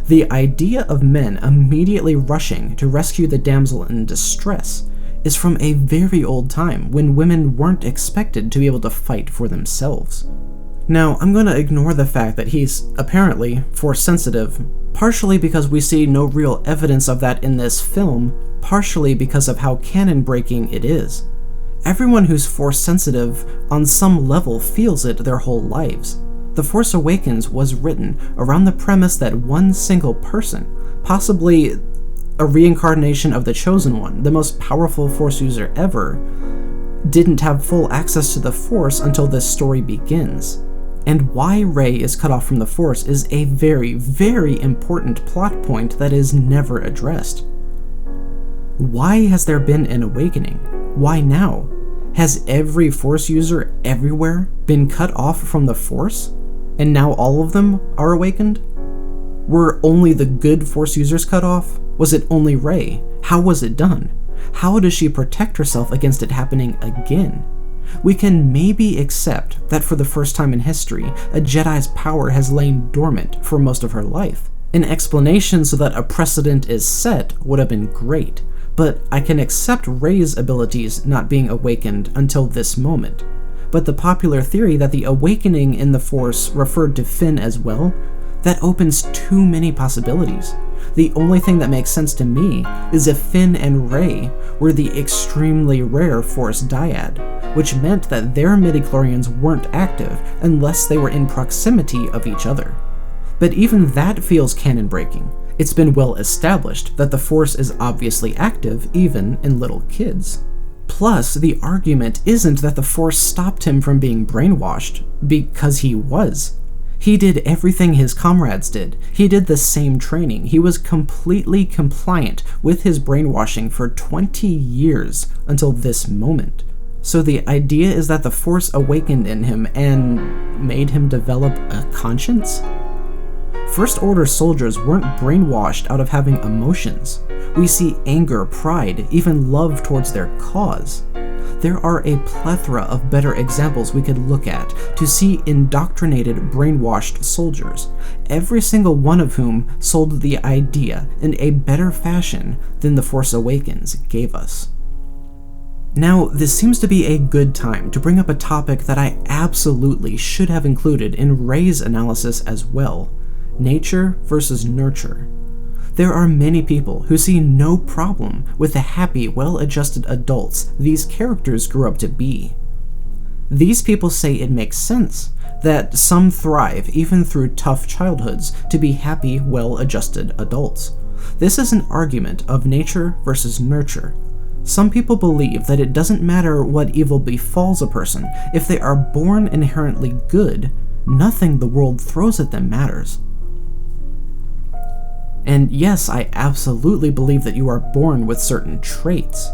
The idea of men immediately rushing to rescue the damsel in distress is from a very old time when women weren't expected to be able to fight for themselves. Now, I'm going to ignore the fact that he's apparently force sensitive, partially because we see no real evidence of that in this film, partially because of how canon breaking it is. Everyone who's force sensitive on some level feels it their whole lives. The Force Awakens was written around the premise that one single person, possibly a reincarnation of the Chosen One, the most powerful Force user ever, didn't have full access to the Force until this story begins. And why Rey is cut off from the Force is a very, very important plot point that is never addressed. Why has there been an awakening? Why now? Has every Force user everywhere been cut off from the Force? And now all of them are awakened? Were only the good Force users cut off? Was it only Rey? How was it done? How does she protect herself against it happening again? we can maybe accept that for the first time in history, a Jedi's power has lain dormant for most of her life. An explanation so that a precedent is set would have been great, but I can accept Rey's abilities not being awakened until this moment. But the popular theory that the awakening in the Force referred to Finn as well, that opens too many possibilities. The only thing that makes sense to me is if Finn and Rey were the extremely rare Force dyad, which meant that their midichlorians weren't active unless they were in proximity of each other. But even that feels canon-breaking. It's been well established that the Force is obviously active even in little kids. Plus, the argument isn't that the Force stopped him from being brainwashed, because he was. He did everything his comrades did. He did the same training. He was completely compliant with his brainwashing for 20 years until this moment. So the idea is that the Force awakened in him and made him develop a conscience? First Order soldiers weren't brainwashed out of having emotions. We see anger, pride, even love towards their cause. There are a plethora of better examples we could look at to see indoctrinated, brainwashed soldiers, every single one of whom sold the idea in a better fashion than The Force Awakens gave us. Now, this seems to be a good time to bring up a topic that I absolutely should have included in Rey's analysis as well: nature versus nurture. There are many people who see no problem with the happy, well-adjusted adults these characters grew up to be. These people say it makes sense that some thrive even through tough childhoods to be happy, well-adjusted adults. This is an argument of nature versus nurture. Some people believe that it doesn't matter what evil befalls a person. If they are born inherently good, nothing the world throws at them matters. And yes, I absolutely believe that you are born with certain traits.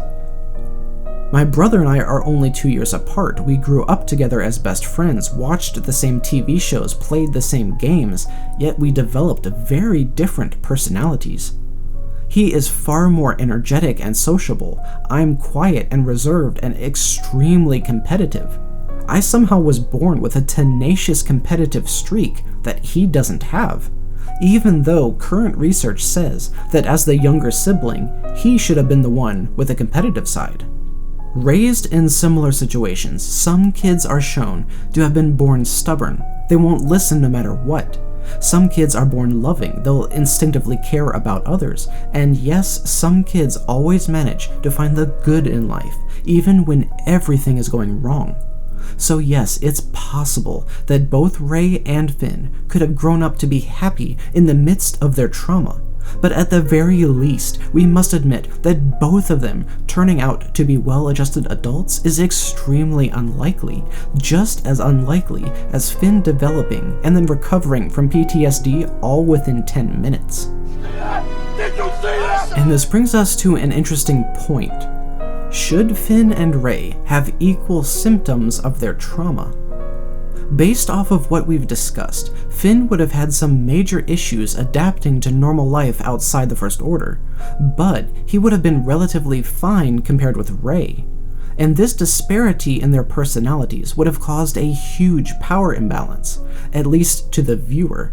My brother and I are only 2 years apart. We grew up together as best friends, watched the same TV shows, played the same games, yet we developed very different personalities. He is far more energetic and sociable. I'm quiet and reserved and extremely competitive. I somehow was born with a tenacious competitive streak that he doesn't have, even though current research says that as the younger sibling, he should have been the one with a competitive side. Raised in similar situations, some kids are shown to have been born stubborn. They won't listen no matter what. Some kids are born loving. They'll instinctively care about others. And yes, some kids always manage to find the good in life, even when everything is going wrong. So yes, it's possible that both Rey and Finn could have grown up to be happy in the midst of their trauma, but at the very least, we must admit that both of them turning out to be well-adjusted adults is extremely unlikely, just as unlikely as Finn developing and then recovering from PTSD all within 10 minutes. And this brings us to an interesting point. Should Finn and Rey have equal symptoms of their trauma? Based off of what we've discussed, Finn would have had some major issues adapting to normal life outside the First Order, but he would have been relatively fine compared with Rey. And this disparity in their personalities would have caused a huge power imbalance, at least to the viewer,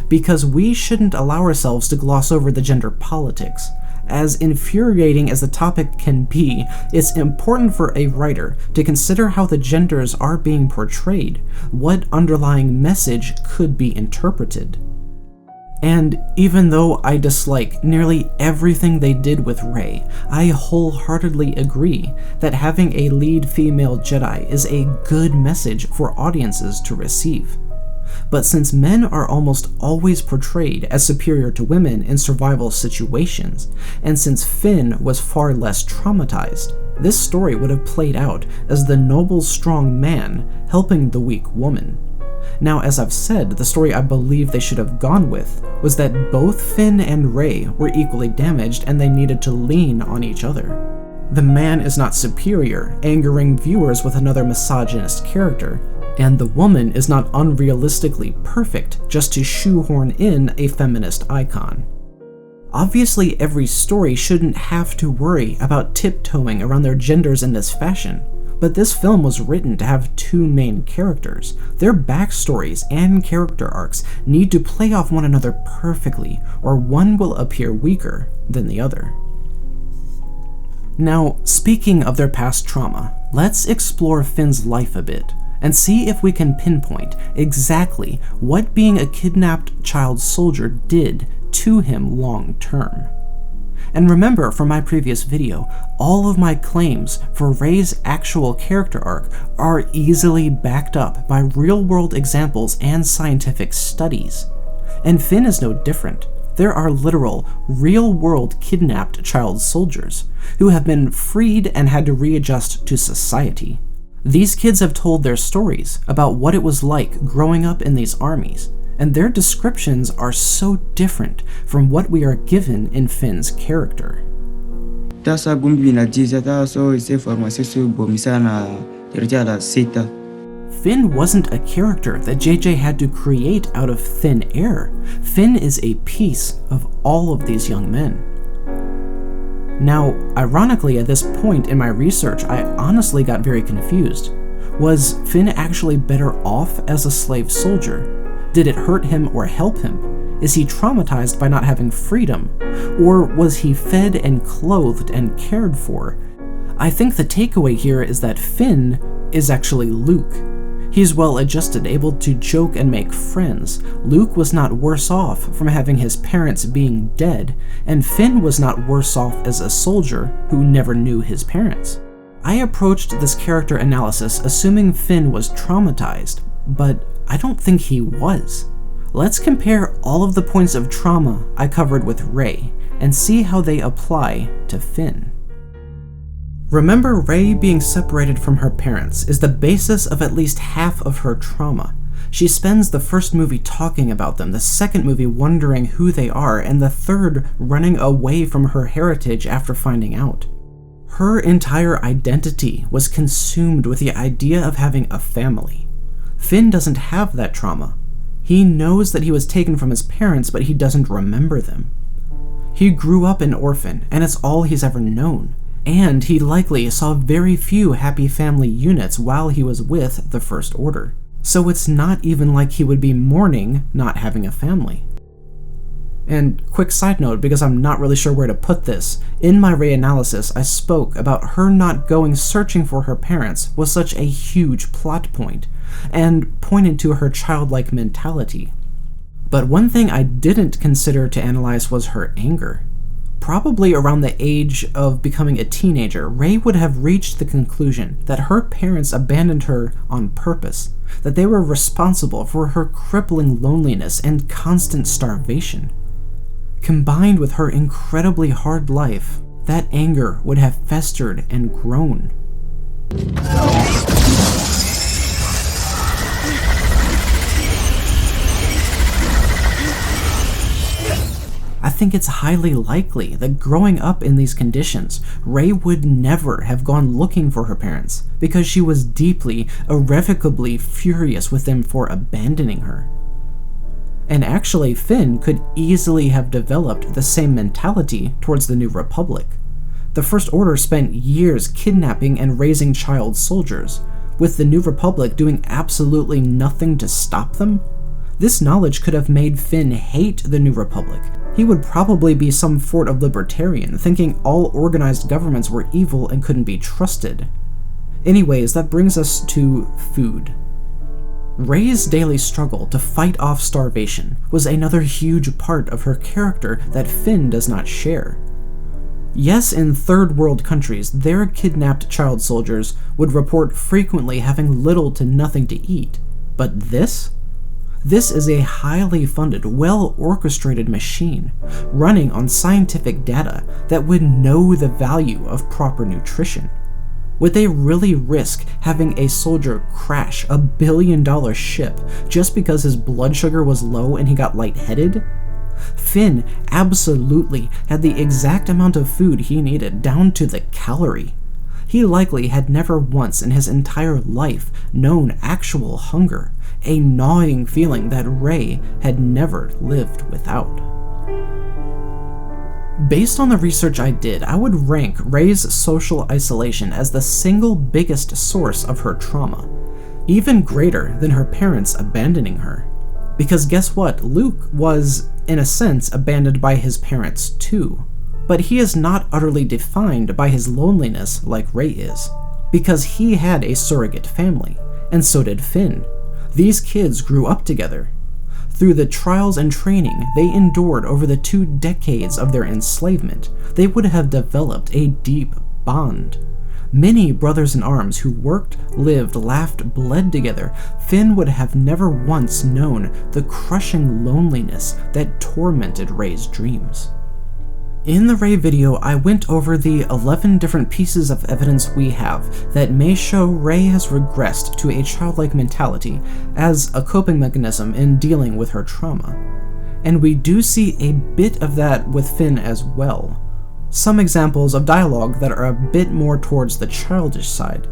because we shouldn't allow ourselves to gloss over the gender politics. As infuriating as the topic can be, it's important for a writer to consider how the genders are being portrayed, what underlying message could be interpreted. And even though I dislike nearly everything they did with Rey, I wholeheartedly agree that having a lead female Jedi is a good message for audiences to receive. But since men are almost always portrayed as superior to women in survival situations, and since Finn was far less traumatized, this story would have played out as the noble, strong man helping the weak woman. Now, as I've said, the story I believe they should have gone with was that both Finn and Rey were equally damaged and they needed to lean on each other. The man is not superior, angering viewers with another misogynist character, and the woman is not unrealistically perfect just to shoehorn in a feminist icon. Obviously, every story shouldn't have to worry about tiptoeing around their genders in this fashion. But this film was written to have two main characters. Their backstories and character arcs need to play off one another perfectly, or one will appear weaker than the other. Now, speaking of their past trauma, let's explore Finn's life a bit, and see if we can pinpoint exactly what being a kidnapped child soldier did to him long term. And remember from my previous video, all of my claims for Rey's actual character arc are easily backed up by real-world examples and scientific studies. And Finn is no different. There are literal, real-world kidnapped child soldiers who have been freed and had to readjust to society. These kids have told their stories about what it was like growing up in these armies, and their descriptions are so different from what we are given in Finn's character. Finn wasn't a character that JJ had to create out of thin air. Finn is a piece of all of these young men. Now, ironically, at this point in my research, I honestly got very confused. Was Finn actually better off as a slave soldier? Did it hurt him or help him? Is he traumatized by not having freedom? Or was he fed and clothed and cared for? I think the takeaway here is that Finn is actually Luke. He's well-adjusted, able to joke and make friends. Luke was not worse off from having his parents being dead, and Finn was not worse off as a soldier who never knew his parents. I approached this character analysis assuming Finn was traumatized, but I don't think he was. Let's compare all of the points of trauma I covered with Rey and see how they apply to Finn. Remember, Rey being separated from her parents is the basis of at least half of her trauma. She spends the first movie talking about them, the second movie wondering who they are, and the third running away from her heritage after finding out. Her entire identity was consumed with the idea of having a family. Finn doesn't have that trauma. He knows that he was taken from his parents, but he doesn't remember them. He grew up an orphan, and it's all he's ever known. And he likely saw very few happy family units while he was with the First Order. So it's not even like he would be mourning not having a family. And quick side note, because I'm not really sure where to put this, in my Rey analysis I spoke about her not going searching for her parents was such a huge plot point, and pointed to her childlike mentality. But one thing I didn't consider to analyze was her anger. Probably around the age of becoming a teenager, Rey would have reached the conclusion that her parents abandoned her on purpose, that they were responsible for her crippling loneliness and constant starvation. Combined with her incredibly hard life, that anger would have festered and grown. I think it's highly likely that growing up in these conditions, Rey would never have gone looking for her parents, because she was deeply, irrevocably furious with them for abandoning her. And actually, Finn could easily have developed the same mentality towards the New Republic. The First Order spent years kidnapping and raising child soldiers, with the New Republic doing absolutely nothing to stop them. This knowledge could have made Finn hate the New Republic. He would probably be some sort of libertarian, thinking all organized governments were evil and couldn't be trusted. Anyways, that brings us to food. Rey's daily struggle to fight off starvation was another huge part of her character that Finn does not share. Yes, in third world countries, their kidnapped child soldiers would report frequently having little to nothing to eat, but this is a highly funded, well-orchestrated machine, running on scientific data that would know the value of proper nutrition. Would they really risk having a soldier crash a billion-dollar ship just because his blood sugar was low and he got lightheaded? Finn absolutely had the exact amount of food he needed, down to the calorie. He likely had never once in his entire life known actual hunger, a gnawing feeling that Rey had never lived without. Based on the research I did, I would rank Rey's social isolation as the single biggest source of her trauma, even greater than her parents abandoning her. Because guess what? Luke was, in a sense, abandoned by his parents too. But he is not utterly defined by his loneliness like Rey is, because he had a surrogate family, and so did Finn. These kids grew up together. Through the trials and training they endured over the 2 decades of their enslavement, they would have developed a deep bond. Many brothers-in-arms who worked, lived, laughed, bled together, Finn would have never once known the crushing loneliness that tormented Rey's dreams. In the Rey video, I went over the 11 different pieces of evidence we have that may show Rey has regressed to a childlike mentality as a coping mechanism in dealing with her trauma. And we do see a bit of that with Finn as well. Some examples of dialogue that are a bit more towards the childish side.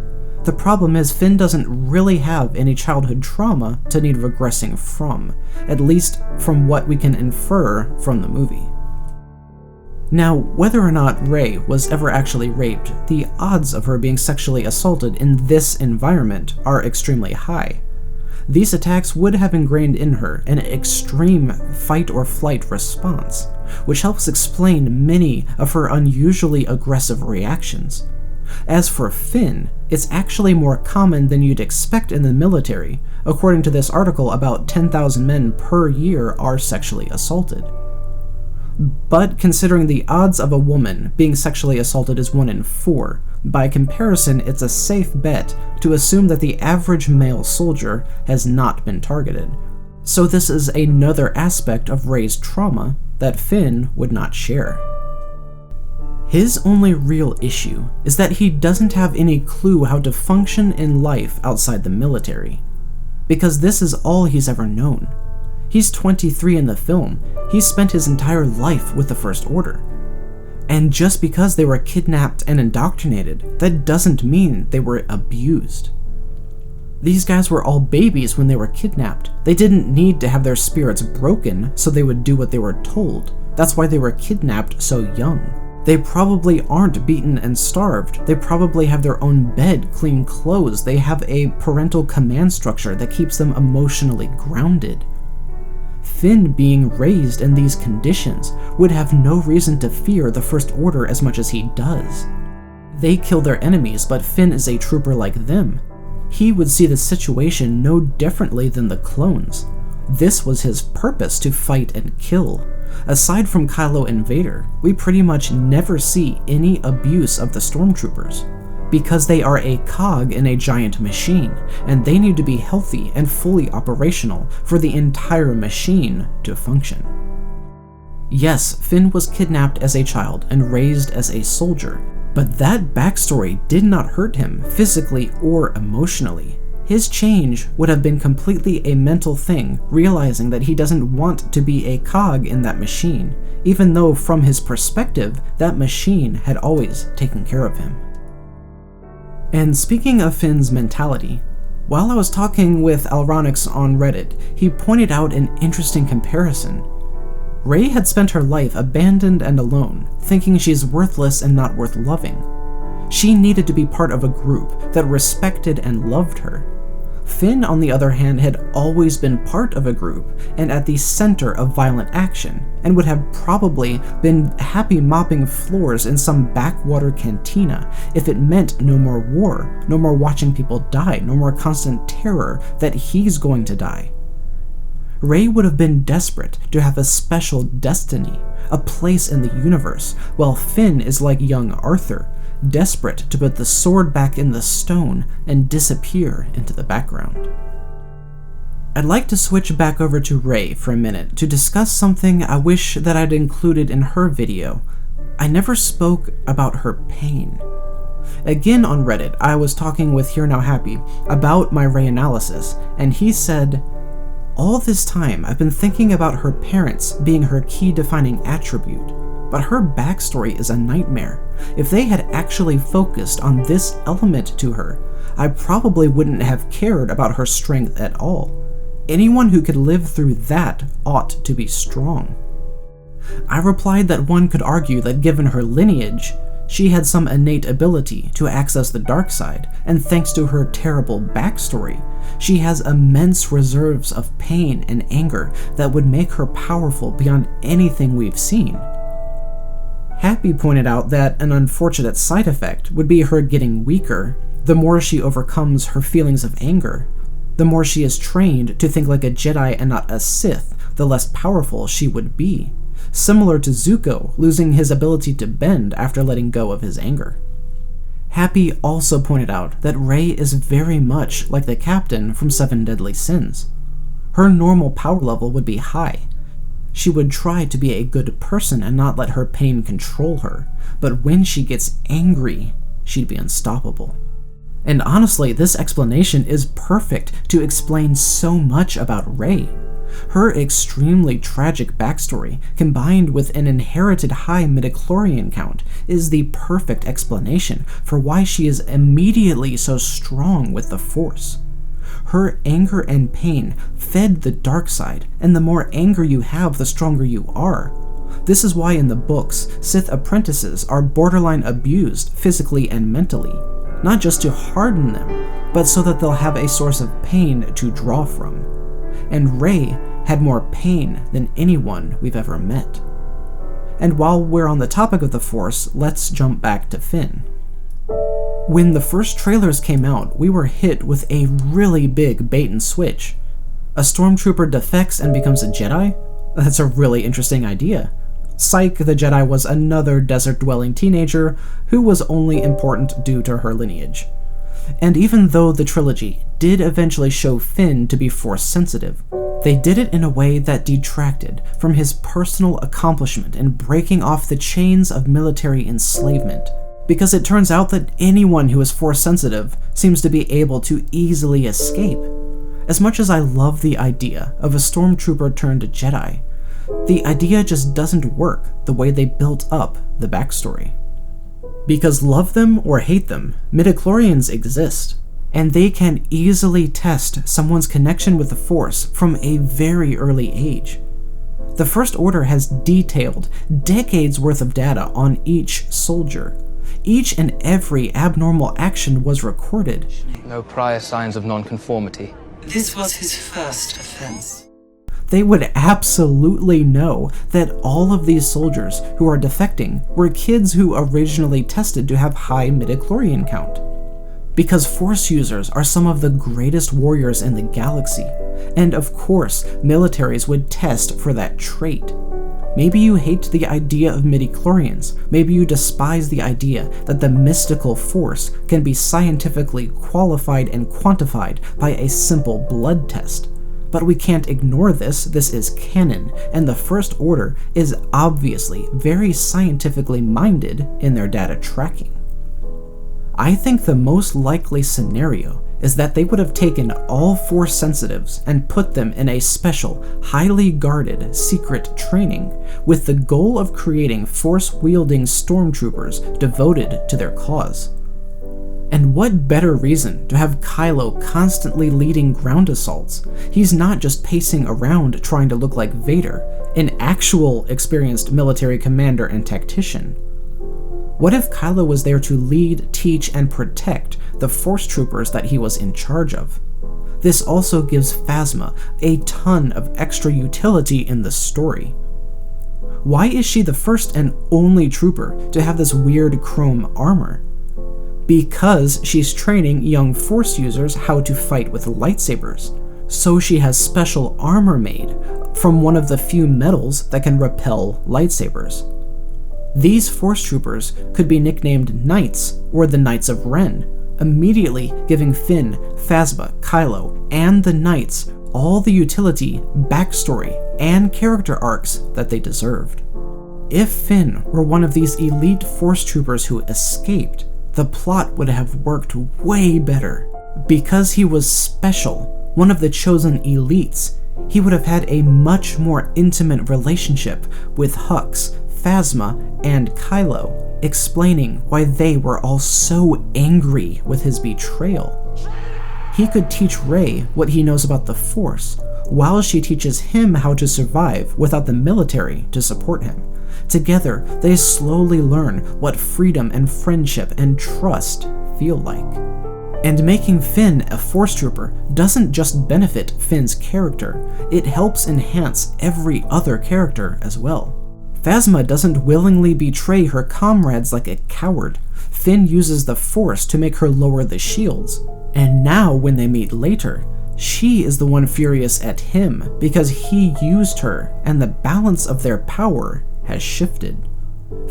The problem is Finn doesn't really have any childhood trauma to need regressing from, at least from what we can infer from the movie. Now, whether or not Rey was ever actually raped, the odds of her being sexually assaulted in this environment are extremely high. These attacks would have ingrained in her an extreme fight-or-flight response, which helps explain many of her unusually aggressive reactions. As for Finn, it's actually more common than you'd expect in the military. According to this article, about 10,000 men per year are sexually assaulted. But considering the odds of a woman being sexually assaulted is 1 in 4, by comparison it's a safe bet to assume that the average male soldier has not been targeted. So this is another aspect of Rey's trauma that Finn would not share. His only real issue is that he doesn't have any clue how to function in life outside the military, because this is all he's ever known. He's 23 in the film. He spent his entire life with the First Order. And just because they were kidnapped and indoctrinated, that doesn't mean they were abused. These guys were all babies when they were kidnapped. They didn't need to have their spirits broken so they would do what they were told. That's why they were kidnapped so young. They probably aren't beaten and starved. They probably have their own bed, clean clothes. They have a parental command structure that keeps them emotionally grounded. Finn being raised in these conditions would have no reason to fear the First Order as much as he does. They kill their enemies, but Finn is a trooper like them. He would see the situation no differently than the clones. This was his purpose, to fight and kill. Aside from Kylo and Vader, we pretty much never see any abuse of the Stormtroopers, because they are a cog in a giant machine, and they need to be healthy and fully operational for the entire machine to function. Yes, Finn was kidnapped as a child and raised as a soldier, but that backstory did not hurt him physically or emotionally. His change would have been completely a mental thing, realizing that he doesn't want to be a cog in that machine, even though from his perspective, that machine had always taken care of him. And speaking of Finn's mentality, while I was talking with Alronix on Reddit, he pointed out an interesting comparison. Rey had spent her life abandoned and alone, thinking she's worthless and not worth loving. She needed to be part of a group that respected and loved her. Finn, on the other hand, had always been part of a group and at the center of violent action, and would have probably been happy mopping floors in some backwater cantina if it meant no more war, no more watching people die, no more constant terror that he's going to die. Rey would have been desperate to have a special destiny, a place in the universe, while Finn is like young Arthur, desperate to put the sword back in the stone and disappear into the background. I'd like to switch back over to Rey for a minute to discuss something I wish that I'd included in her video. I never spoke about her pain. Again on Reddit, I was talking with Here Now Happy about my Rey analysis, and he said, "All this time I've been thinking about her parents being her key defining attribute, but her backstory is a nightmare. If they had actually focused on this element to her, I probably wouldn't have cared about her strength at all. Anyone who could live through that ought to be strong." I replied that one could argue that given her lineage, she had some innate ability to access the dark side, and thanks to her terrible backstory, she has immense reserves of pain and anger that would make her powerful beyond anything we've seen. Happy pointed out that an unfortunate side effect would be her getting weaker. The more she overcomes her feelings of anger, the more she is trained to think like a Jedi and not a Sith, the less powerful she would be. Similar to Zuko losing his ability to bend after letting go of his anger. Happy also pointed out that Rey is very much like the Captain from Seven Deadly Sins. Her normal power level would be high. She would try to be a good person and not let her pain control her, but when she gets angry, she'd be unstoppable. And honestly, this explanation is perfect to explain so much about Rey. Her extremely tragic backstory, combined with an inherited high midichlorian count, is the perfect explanation for why she is immediately so strong with the Force. Her anger and pain fed the dark side, and the more anger you have, the stronger you are. This is why in the books, Sith apprentices are borderline abused physically and mentally, not just to harden them, but so that they'll have a source of pain to draw from. And Rey had more pain than anyone we've ever met. And while we're on the topic of the Force, let's jump back to Finn. When the first trailers came out, we were hit with a really big bait and switch. A Stormtrooper defects and becomes a Jedi? That's a really interesting idea. Psyche the Jedi was another desert-dwelling teenager who was only important due to her lineage. And even though the trilogy did eventually show Finn to be Force-sensitive, they did it in a way that detracted from his personal accomplishment in breaking off the chains of military enslavement, because it turns out that anyone who is Force-sensitive seems to be able to easily escape. As much as I love the idea of a Stormtrooper turned Jedi, the idea just doesn't work the way they built up the backstory. Because love them or hate them, midichlorians exist, and they can easily test someone's connection with the Force from a very early age. The First Order has detailed decades worth of data on each soldier. Each and every abnormal action was recorded. No prior signs of nonconformity. This was his first offense. They would absolutely know that all of these soldiers who are defecting were kids who originally tested to have high midichlorian count. Because Force users are some of the greatest warriors in the galaxy, and of course, militaries would test for that trait. Maybe you hate the idea of midichlorians, maybe you despise the idea that the mystical Force can be scientifically qualified and quantified by a simple blood test. But we can't ignore this is canon, and the First Order is obviously very scientifically minded in their data tracking. I think the most likely scenario is that they would have taken all Force sensitives and put them in a special, highly guarded, secret training with the goal of creating Force-wielding Stormtroopers devoted to their cause. And what better reason to have Kylo constantly leading ground assaults? He's not just pacing around trying to look like Vader, an actual experienced military commander and tactician. What if Kylo was there to lead, teach, and protect the ForceTroopers that he was in charge of? This also gives Phasma a ton of extra utility in the story. Why is she the first and only trooper to have this weird chrome armor? Because she's training young Force users how to fight with lightsabers, so she has special armor made from one of the few metals that can repel lightsabers. These Force Troopers could be nicknamed Knights or the Knights of Ren, immediately giving Finn, Phasma, Kylo, and the Knights all the utility, backstory, and character arcs that they deserved. If Finn were one of these elite Force Troopers who escaped, the plot would have worked way better. Because he was special, one of the chosen elites, he would have had a much more intimate relationship with Hux, Phasma, and Kylo, explaining why they were all so angry with his betrayal. He could teach Rey what he knows about the Force, while she teaches him how to survive without the military to support him. Together, they slowly learn what freedom and friendship and trust feel like. And making Finn a Force Trooper doesn't just benefit Finn's character, it helps enhance every other character as well. Phasma doesn't willingly betray her comrades like a coward. Finn uses the Force to make her lower the shields. And now, when they meet later, she is the one furious at him because he used her, and the balance of their power has shifted.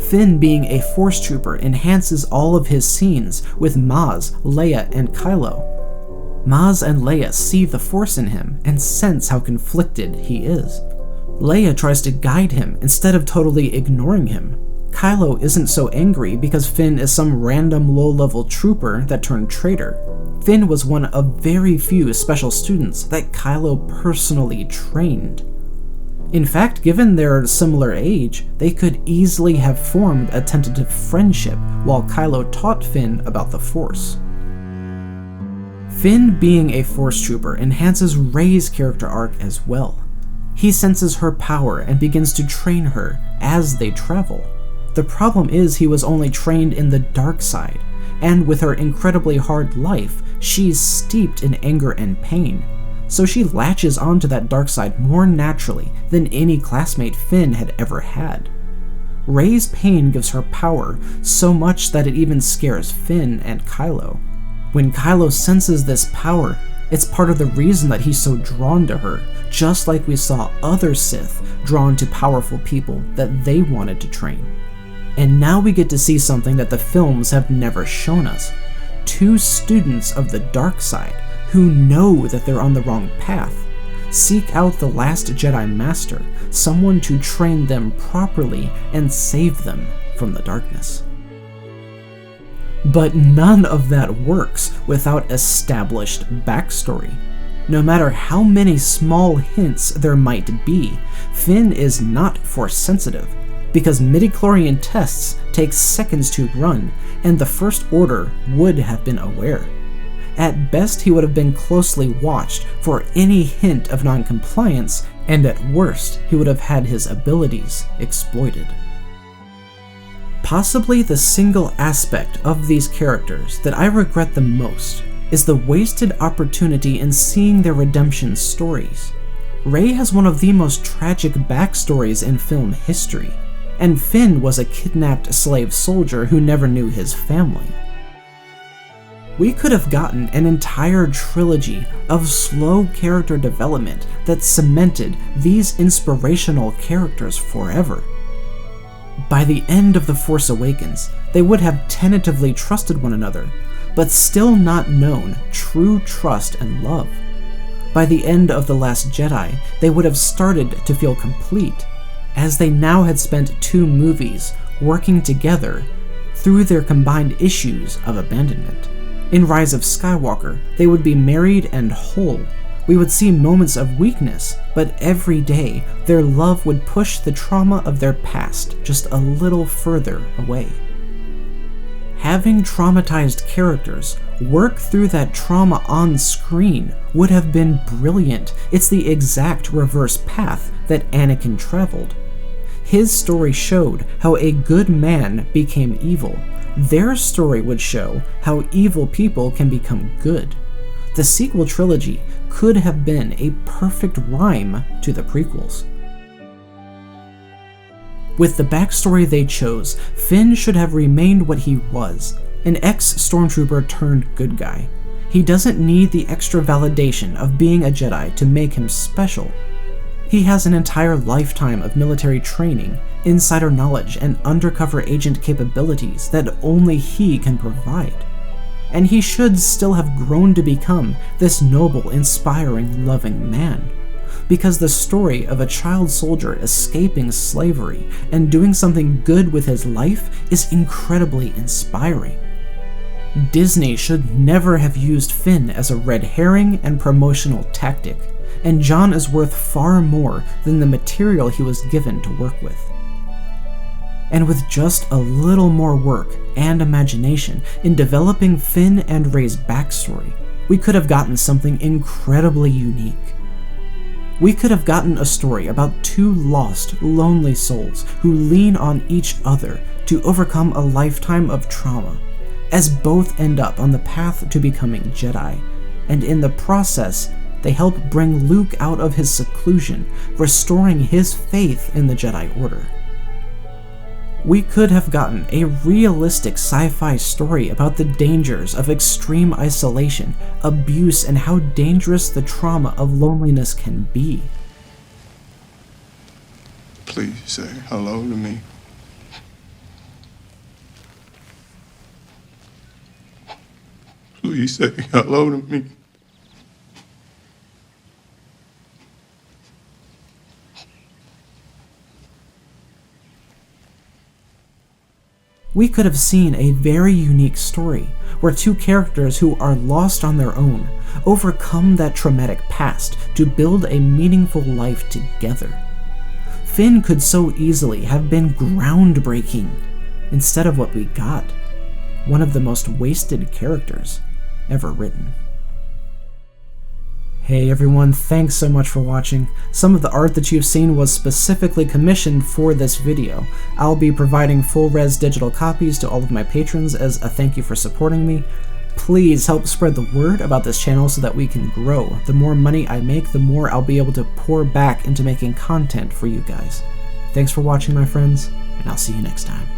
Finn being a Force Trooper enhances all of his scenes with Maz, Leia, and Kylo. Maz and Leia see the Force in him and sense how conflicted he is. Leia tries to guide him instead of totally ignoring him. Kylo isn't so angry because Finn is some random low-level trooper that turned traitor. Finn was one of very few special students that Kylo personally trained. In fact, given their similar age, they could easily have formed a tentative friendship while Kylo taught Finn about the Force. Finn being a Force Trooper enhances Rey's character arc as well. He senses her power and begins to train her as they travel. The problem is he was only trained in the dark side, and with her incredibly hard life, she's steeped in anger and pain. So she latches onto that dark side more naturally than any classmate Finn had ever had. Rey's pain gives her power so much that it even scares Finn and Kylo. When Kylo senses this power, it's part of the reason that he's so drawn to her, just like we saw other Sith drawn to powerful people that they wanted to train. And now we get to see something that the films have never shown us. Two students of the dark side who know that they're on the wrong path seek out the last Jedi Master, someone to train them properly and save them from the darkness. But none of that works without established backstory. No matter how many small hints there might be, Finn is not Force sensitive, because midichlorian tests take seconds to run, and the First Order would have been aware. At best, he would have been closely watched for any hint of non-compliance, and at worst, he would have had his abilities exploited. Possibly the single aspect of these characters that I regret the most is the wasted opportunity in seeing their redemption stories. Rey has one of the most tragic backstories in film history, and Finn was a kidnapped slave soldier who never knew his family. We could have gotten an entire trilogy of slow character development that cemented these inspirational characters forever. By the end of The Force Awakens, they would have tentatively trusted one another, but still not known true trust and love. By the end of The Last Jedi, they would have started to feel complete, as they now had spent 2 movies working together through their combined issues of abandonment. In Rise of Skywalker, they would be married and whole. We would see moments of weakness, but every day, their love would push the trauma of their past just a little further away. Having traumatized characters work through that trauma on screen would have been brilliant. It's the exact reverse path that Anakin traveled. His story showed how a good man became evil. Their story would show how evil people can become good. The sequel trilogy could have been a perfect rhyme to the prequels. With the backstory they chose, Finn should have remained what he was, an ex-Stormtrooper turned good guy. He doesn't need the extra validation of being a Jedi to make him special. He has an entire lifetime of military training, insider knowledge, and undercover agent capabilities that only he can provide. And he should still have grown to become this noble, inspiring, loving man. Because the story of a child soldier escaping slavery and doing something good with his life is incredibly inspiring. Disney should never have used Finn as a red herring and promotional tactic, and John is worth far more than the material he was given to work with. And with just a little more work and imagination in developing Finn and Rey's backstory, we could have gotten something incredibly unique. We could have gotten a story about two lost, lonely souls who lean on each other to overcome a lifetime of trauma, as both end up on the path to becoming Jedi, and in the process, they help bring Luke out of his seclusion, restoring his faith in the Jedi Order. We could have gotten a realistic sci-fi story about the dangers of extreme isolation, abuse, and how dangerous the trauma of loneliness can be. Please say hello to me. Please say hello to me. We could have seen a very unique story, where two characters who are lost on their own overcome that traumatic past to build a meaningful life together. Finn could so easily have been groundbreaking, instead of what we got, one of the most wasted characters ever written. Hey everyone, thanks so much for watching. Some of the art that you've seen was specifically commissioned for this video. I'll be providing full-res digital copies to all of my patrons as a thank you for supporting me. Please help spread the word about this channel so that we can grow. The more money I make, the more I'll be able to pour back into making content for you guys. Thanks for watching, my friends, and I'll see you next time.